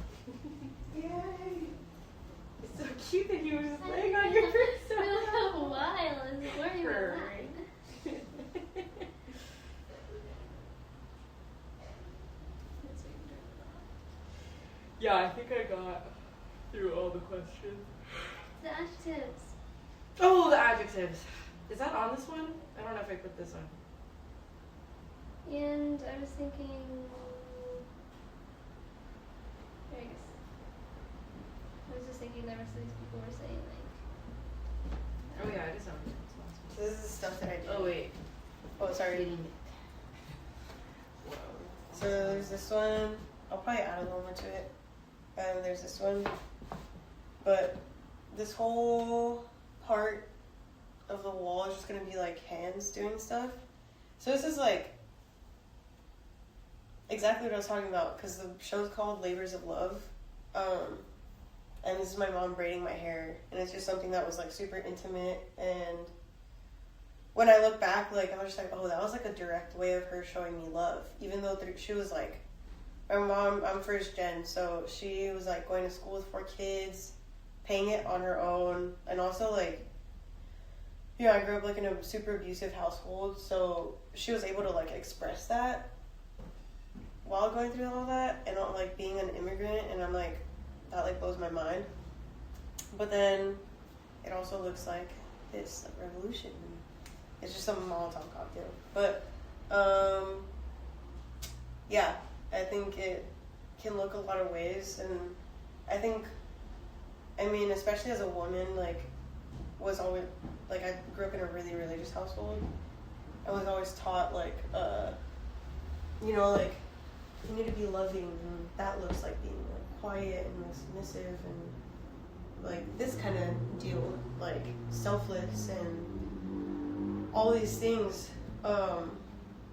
[SPEAKER 2] Yay!
[SPEAKER 1] It's so cute that he was just laying on your wrist.
[SPEAKER 4] For like a while, I was worried about
[SPEAKER 1] Right.
[SPEAKER 4] mine. Let's see, turn it off.
[SPEAKER 1] Yeah, I think I got through all the questions.
[SPEAKER 4] The adjectives.
[SPEAKER 1] Oh, the adjectives. Is that on this one? I don't know if I put this on.
[SPEAKER 4] And I was thinking. I guess. I was just thinking there was these people were saying like.
[SPEAKER 1] Oh yeah, it is on this last
[SPEAKER 2] So this is the stuff that I did.
[SPEAKER 1] one. Oh wait.
[SPEAKER 2] Oh, sorry.
[SPEAKER 1] Whoa.
[SPEAKER 2] So there's this one. I'll probably add a little more to it. And there's this one. But this whole part of the wall is just gonna be like hands doing stuff. So this is like exactly what I was talking about because the show's called Labors of Love. And this is my mom braiding my hair, and it's just something that was like super intimate. And when I look back, like I was just like, oh, that was like a direct way of her showing me love. Even though she was like, my mom, I'm first gen, so she was like going to school with 4 kids, paying it on her own, and also like, you know, I grew up like in a super abusive household, so she was able to like express that while going through all that, and not like being an immigrant, and I'm like, that like blows my mind. But then it also looks like this like revolution. It's just some Molotov cocktail. But yeah, I think it can look a lot of ways, and I think, I mean, especially as a woman, like, was always, like, I grew up in a really religious household. I was always taught, like, you know, like, you need to be loving, and that looks like being, like, quiet and submissive, and, like, this kind of deal, like, selfless, and all these things, but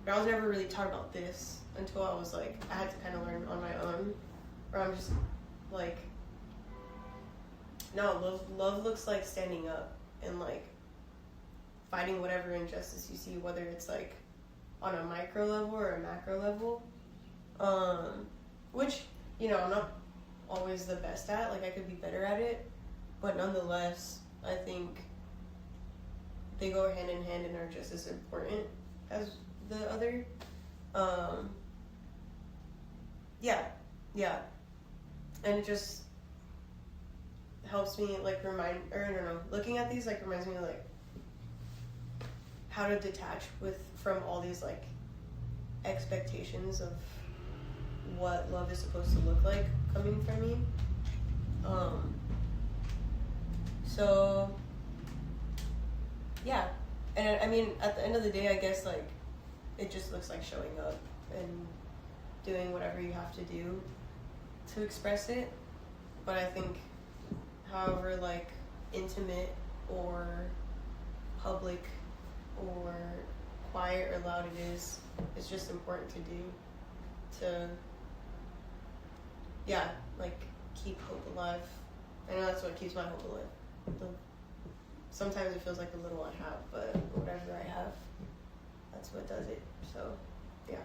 [SPEAKER 2] I was never really taught about this until I was, like, I had to kind of learn on my own, where I'm just, like, no, love looks like standing up and like fighting whatever injustice you see, whether it's like on a micro level or a macro level. Which, you know, I'm not always the best at, like I could be better at it, but nonetheless, I think they go hand in hand and are just as important as the other. Yeah. And it just helps me like looking at these like reminds me of like how to detach from all these like expectations of what love is supposed to look like coming from me. So yeah, and I mean at the end of the day, I guess like it just looks like showing up and doing whatever you have to do to express it. But I think however like intimate or public or quiet or loud it is, it's just important to do to like keep hope alive. I know that's what keeps my hope alive. Sometimes it feels like the little I have, but whatever I have, that's what does it. So yeah.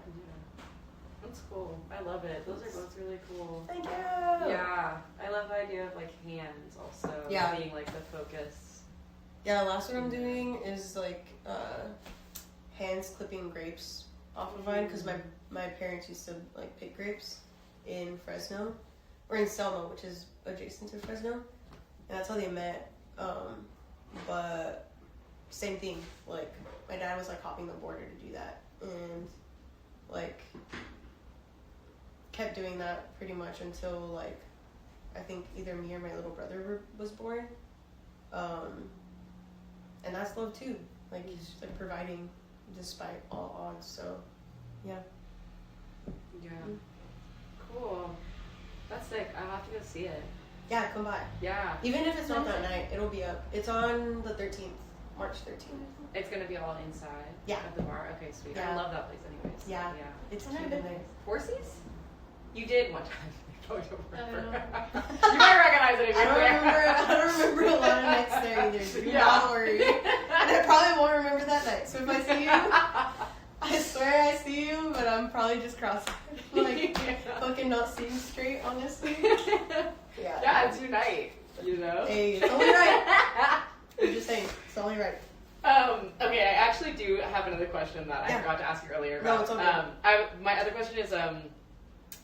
[SPEAKER 1] That's cool. I love it. Those are both really cool.
[SPEAKER 2] Thank you.
[SPEAKER 1] Yeah, I love the idea of like hands also being like the focus.
[SPEAKER 2] Yeah, last one I'm doing is like hands clipping grapes off of vine because my parents used to like pick grapes in Fresno or in Selma, which is adjacent to Fresno, and that's how they met. But same thing. Like my dad was like hopping the border to do that, and like kept doing that pretty much until like I think either me or my little brother was born. And that's love too. Like he's like providing despite all odds. So yeah.
[SPEAKER 1] Yeah. Cool. That's sick. I'll have to go see it.
[SPEAKER 2] Yeah, come by.
[SPEAKER 1] Yeah.
[SPEAKER 2] Even if it's not that night, it'll be up. It's on the 13th, March 13th.
[SPEAKER 1] It's gonna be all inside.
[SPEAKER 2] Yeah.
[SPEAKER 1] At the bar. Okay, sweet. I
[SPEAKER 2] Yeah.
[SPEAKER 1] love that place anyways.
[SPEAKER 2] Yeah.
[SPEAKER 1] Yeah.
[SPEAKER 2] It's
[SPEAKER 4] I've never
[SPEAKER 2] cute.
[SPEAKER 4] been there.
[SPEAKER 1] Four Seas? You did one time. You
[SPEAKER 4] I
[SPEAKER 1] might recognize it if
[SPEAKER 2] I
[SPEAKER 1] you're
[SPEAKER 2] don't
[SPEAKER 1] there.
[SPEAKER 2] remember. I don't remember a lot of nights there either. Do
[SPEAKER 1] Yeah.
[SPEAKER 2] not worry. And I probably won't remember that night. So if I see you, I swear I see you, but I'm probably just crossing, like fucking not seeing straight. Honestly. Yeah.
[SPEAKER 1] Yeah, it's your night. You know.
[SPEAKER 2] Hey, it's only right. I'm just saying, it's only right.
[SPEAKER 1] Okay, I actually do have another question that I
[SPEAKER 2] Yeah.
[SPEAKER 1] forgot to ask you earlier
[SPEAKER 2] No,
[SPEAKER 1] about.
[SPEAKER 2] it's okay.
[SPEAKER 1] My other question is,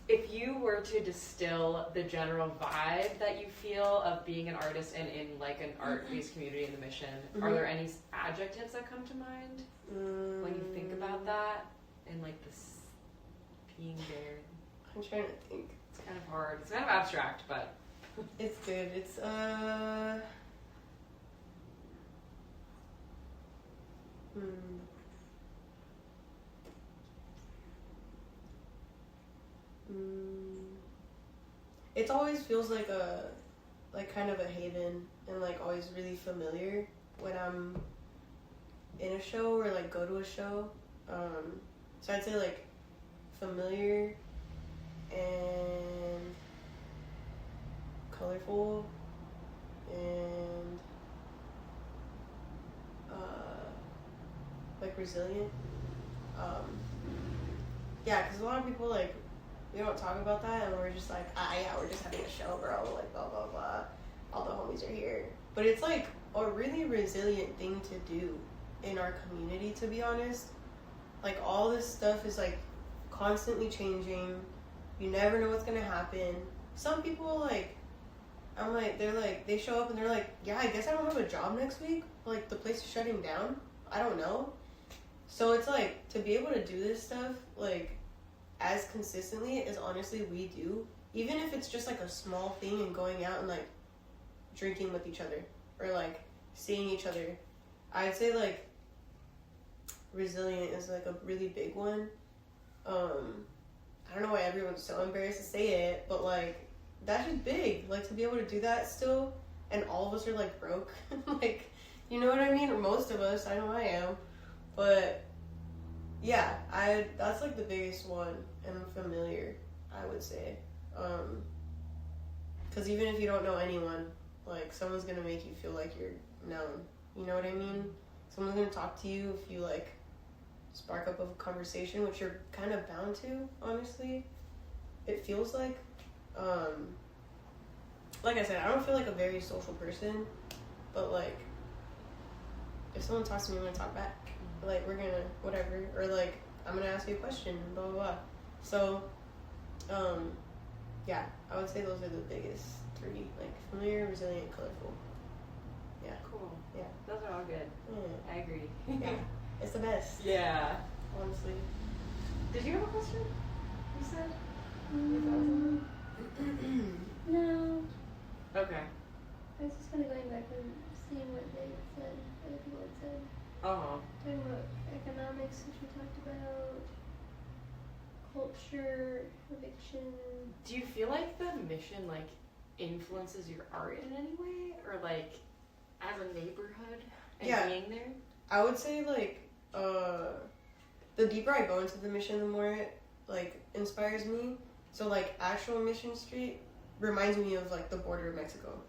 [SPEAKER 1] if you were to distill the general vibe that you feel of being an artist and in like an art-based community in the Mission, are there any adjectives that come to mind when you think about that and like this being there?
[SPEAKER 2] I'm trying to think.
[SPEAKER 1] It's kind of hard. It's kind of abstract, but
[SPEAKER 2] It's good. It's It always feels like kind of a haven and like always really familiar when I'm in a show or like go to a show. So I'd say like familiar and colorful and like resilient. Yeah, because a lot of people like we don't talk about that, and we're just like, yeah, we're just having a show, bro. Like blah blah blah. All the homies are here, but it's like a really resilient thing to do in our community, to be honest. Like all this stuff is like constantly changing. You never know what's gonna happen. Some people like, I'm like, they're like, they show up and they're like, yeah, I guess I don't have a job next week. Like the place is shutting down. I don't know. So it's like to be able to do this stuff like as consistently as honestly we do, even if it's just like a small thing and going out and like drinking with each other or like seeing each other, I'd say like resilient is like a really big one. I don't know why everyone's so embarrassed to say it, but like that's just big. Like to be able to do that still, and all of us are like broke. Like, you know what I mean? Or most of us. I know I am. But yeah, that's like the biggest one, and familiar, I would say. Because even if you don't know anyone, like someone's gonna make you feel like you're known. You know what I mean? Someone's gonna talk to you if you like spark up a conversation, which you're kind of bound to, honestly. It feels like. Like I said, I don't feel like a very social person, but like if someone talks to me, I'm gonna talk back. Like we're gonna whatever, or like I'm gonna ask you a question, blah blah blah. So, yeah, I would say those are the biggest three: like familiar, resilient, colorful. Yeah.
[SPEAKER 1] cool.
[SPEAKER 2] Yeah.
[SPEAKER 1] Those are all good.
[SPEAKER 2] Yeah.
[SPEAKER 1] I agree.
[SPEAKER 2] Yeah. It's the best.
[SPEAKER 1] Yeah.
[SPEAKER 2] Honestly.
[SPEAKER 1] Did you have a question? You said?
[SPEAKER 4] No.
[SPEAKER 1] Okay.
[SPEAKER 4] I was just kind of going back and seeing what they had said, other people had said.
[SPEAKER 1] Uh-huh.
[SPEAKER 4] Talking about economics, which we talked about, culture, eviction.
[SPEAKER 1] Do you feel like the Mission like influences your art in any way, or like as a neighborhood and
[SPEAKER 2] Yeah.
[SPEAKER 1] being there?
[SPEAKER 2] I would say like the deeper I go into the Mission, the more it like inspires me. So like actual Mission Street reminds me of like the border of Mexico.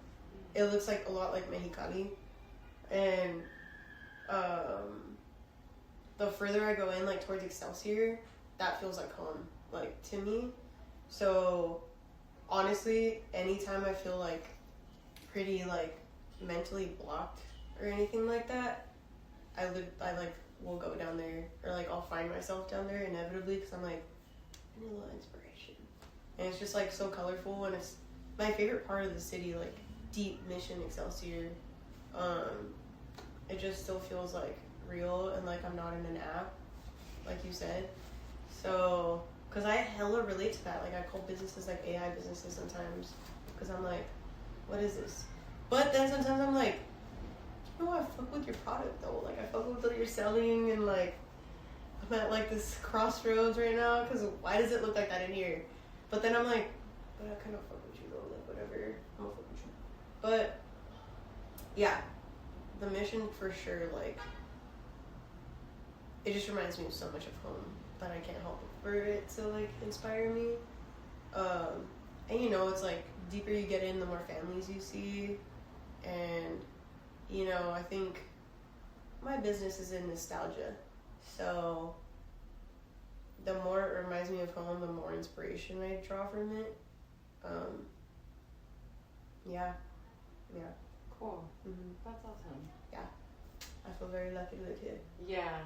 [SPEAKER 2] It looks like a lot like Mexicali, and the further I go in like towards Excelsior, that feels like home, like to me. So honestly, anytime I feel like pretty like mentally blocked or anything like that, I like will go down there, or like I'll find myself down there inevitably because I'm like, I need a little inspiration, and it's just like so colorful, and it's my favorite part of the city, like deep Mission, Excelsior. It just still feels like real, and like I'm not in an app, like you said. So, because I hella relate to that. Like, I call businesses like AI businesses sometimes. Because I'm like, what is this? But then sometimes I'm like, you know what? I fuck with your product though. Like, I fuck with what you're selling, and like, I'm at like this crossroads right now. Because why does it look like that in here? But then I'm like, but I kind of fuck with you though. Like, whatever. I'm gonna fuck with you. But yeah, the mission for sure. Like, it just reminds me so much of home that I can't help for it to like inspire me. And you know, it's like deeper you get in, the more families you see, and you know, I think my business is in nostalgia, so the more it reminds me of home, the more inspiration I draw from it. Yeah.
[SPEAKER 1] Cool.
[SPEAKER 2] Mm-hmm.
[SPEAKER 1] That's awesome.
[SPEAKER 2] I feel very lucky to live here.
[SPEAKER 1] Yeah.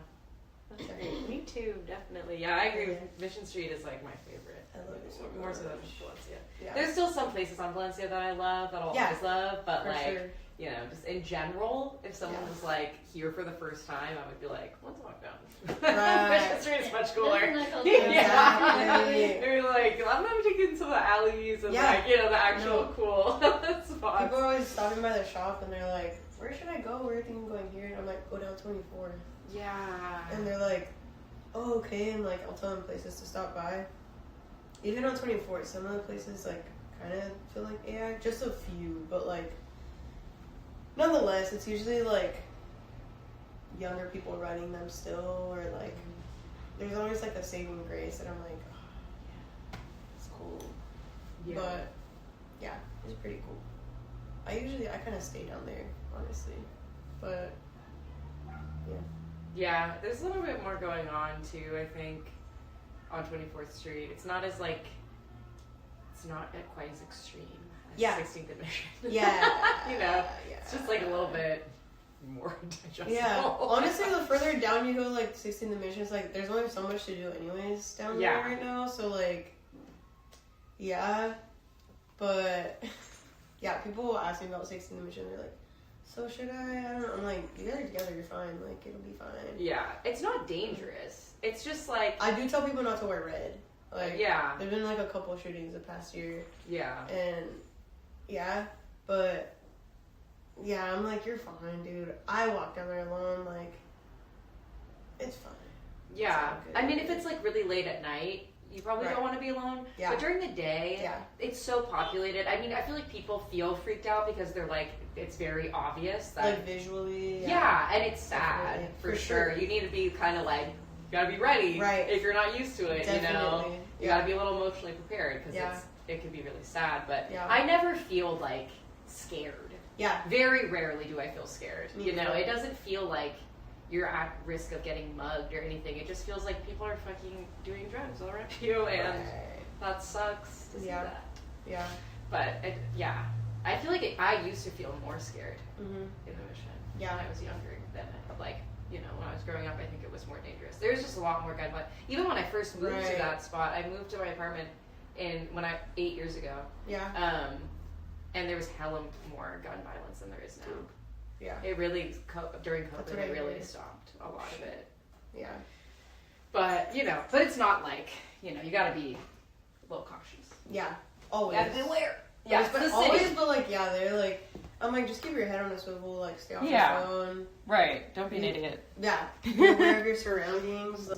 [SPEAKER 1] That's great. Me too, definitely. Yeah, I agree with Mission Street is like my favorite.
[SPEAKER 2] I love it so much.
[SPEAKER 1] More so than Valencia.
[SPEAKER 2] Yeah.
[SPEAKER 1] There's still some places on Valencia that I love, that I'll
[SPEAKER 2] Yeah,
[SPEAKER 1] always love, but
[SPEAKER 2] for
[SPEAKER 1] like,
[SPEAKER 2] sure.
[SPEAKER 1] you know, just in general, if someone
[SPEAKER 2] Yeah.
[SPEAKER 1] was like here for the first time, I would be like, let's walk down.
[SPEAKER 2] Right.
[SPEAKER 1] Mission Street is much cooler.
[SPEAKER 4] Doesn't look
[SPEAKER 1] Yeah.
[SPEAKER 2] Exactly.
[SPEAKER 1] They're like, I'm not taking some of the alleys and
[SPEAKER 2] Yeah.
[SPEAKER 1] like, you know, the actual
[SPEAKER 2] No.
[SPEAKER 1] cool spots.
[SPEAKER 2] People are always stopping by the shop and they're like, where should I go? Where are you thinking of going here? And I'm like, go down 24.
[SPEAKER 1] Yeah.
[SPEAKER 2] And they're like, oh, okay. And like, I'll tell them places to stop by. Even on 24, some of the places like kind of feel like AI. Just a few, but like, nonetheless, it's usually like younger people running them still, or like, there's always like a saving grace that I'm like, oh, yeah, it's cool.
[SPEAKER 1] Yeah.
[SPEAKER 2] But yeah, it's pretty cool. I kind of stay down there, honestly. But
[SPEAKER 1] Yeah, there's a little bit more going on too, I think, on 24th Street. It's not as like, it's not quite as extreme as
[SPEAKER 2] Yeah.
[SPEAKER 1] 16th and Mission.
[SPEAKER 2] yeah,
[SPEAKER 1] You know,
[SPEAKER 2] yeah.
[SPEAKER 1] it's just like a little bit more digestible.
[SPEAKER 2] Yeah, honestly, the further down you go, like 16 Dimensions, like there's only so much to do anyways down
[SPEAKER 1] Yeah.
[SPEAKER 2] there right now. So like, yeah, but yeah, people will ask me about 16 Dimensions. They're like, so should I don't know. I'm like, you guys are together, you're fine. Like it'll be fine.
[SPEAKER 1] Yeah, it's not dangerous. It's just like,
[SPEAKER 2] I do tell people not to wear red. Like
[SPEAKER 1] yeah,
[SPEAKER 2] there's been like a couple shootings the past year,
[SPEAKER 1] yeah.
[SPEAKER 2] and yeah, but yeah, I'm like, you're fine, dude. I walk down there alone, like it's fine.
[SPEAKER 1] Yeah,
[SPEAKER 2] It's all
[SPEAKER 1] I
[SPEAKER 2] good.
[SPEAKER 1] mean, if it's like really late at night, you probably
[SPEAKER 2] Right.
[SPEAKER 1] don't want to be alone.
[SPEAKER 2] Yeah.
[SPEAKER 1] But during the day,
[SPEAKER 2] Yeah.
[SPEAKER 1] it's so populated. I mean, I feel like people feel freaked out because they're like, it's very obvious that.
[SPEAKER 2] Like visually.
[SPEAKER 1] Yeah, and it's sad
[SPEAKER 2] Definitely.
[SPEAKER 1] for
[SPEAKER 2] For
[SPEAKER 1] sure.
[SPEAKER 2] sure.
[SPEAKER 1] You need to be kind of like, you gotta be ready.
[SPEAKER 2] Right.
[SPEAKER 1] If you're not used to it, you know,
[SPEAKER 2] Definitely.
[SPEAKER 1] you gotta be a little emotionally prepared because
[SPEAKER 2] Yeah.
[SPEAKER 1] it can be really sad. But
[SPEAKER 2] Yeah.
[SPEAKER 1] I never feel like scared.
[SPEAKER 2] Yeah.
[SPEAKER 1] Very rarely do I feel scared.
[SPEAKER 2] Me
[SPEAKER 1] You know,
[SPEAKER 2] neither.
[SPEAKER 1] it doesn't feel like you're at risk of getting mugged or anything. It just feels like people are fucking doing drugs all around you, and
[SPEAKER 2] Right.
[SPEAKER 1] that sucks to see
[SPEAKER 2] Yeah.
[SPEAKER 1] that.
[SPEAKER 2] Yeah.
[SPEAKER 1] But yeah, I feel like I used to feel more scared
[SPEAKER 2] Mhm.
[SPEAKER 1] in the Mission
[SPEAKER 2] Yeah.
[SPEAKER 1] when I was younger than like, you know, when I was growing up. I think it was more dangerous. There's just a lot more gun violence. Even when I first moved to
[SPEAKER 2] Right.
[SPEAKER 1] that spot, I moved to my apartment when I 8 years ago.
[SPEAKER 2] Yeah.
[SPEAKER 1] And there was hella more gun violence than there is now.
[SPEAKER 2] Yeah.
[SPEAKER 1] It really during
[SPEAKER 2] That's
[SPEAKER 1] COVID,
[SPEAKER 2] what I
[SPEAKER 1] it really
[SPEAKER 2] heard.
[SPEAKER 1] stopped a lot of it.
[SPEAKER 2] Yeah.
[SPEAKER 1] But you know, but it's not like, you know, you gotta be a little cautious.
[SPEAKER 2] Yeah.
[SPEAKER 1] You
[SPEAKER 2] Always.
[SPEAKER 1] gotta be aware. Yeah,
[SPEAKER 2] Always, but
[SPEAKER 1] it's the
[SPEAKER 2] always,
[SPEAKER 1] city.
[SPEAKER 2] but like, yeah, they're like, I'm like, just keep your head on a swivel, like, stay off
[SPEAKER 1] Yeah.
[SPEAKER 2] your phone.
[SPEAKER 1] Right. Don't be an
[SPEAKER 2] Yeah.
[SPEAKER 1] idiot.
[SPEAKER 2] Yeah. Be aware of your surroundings.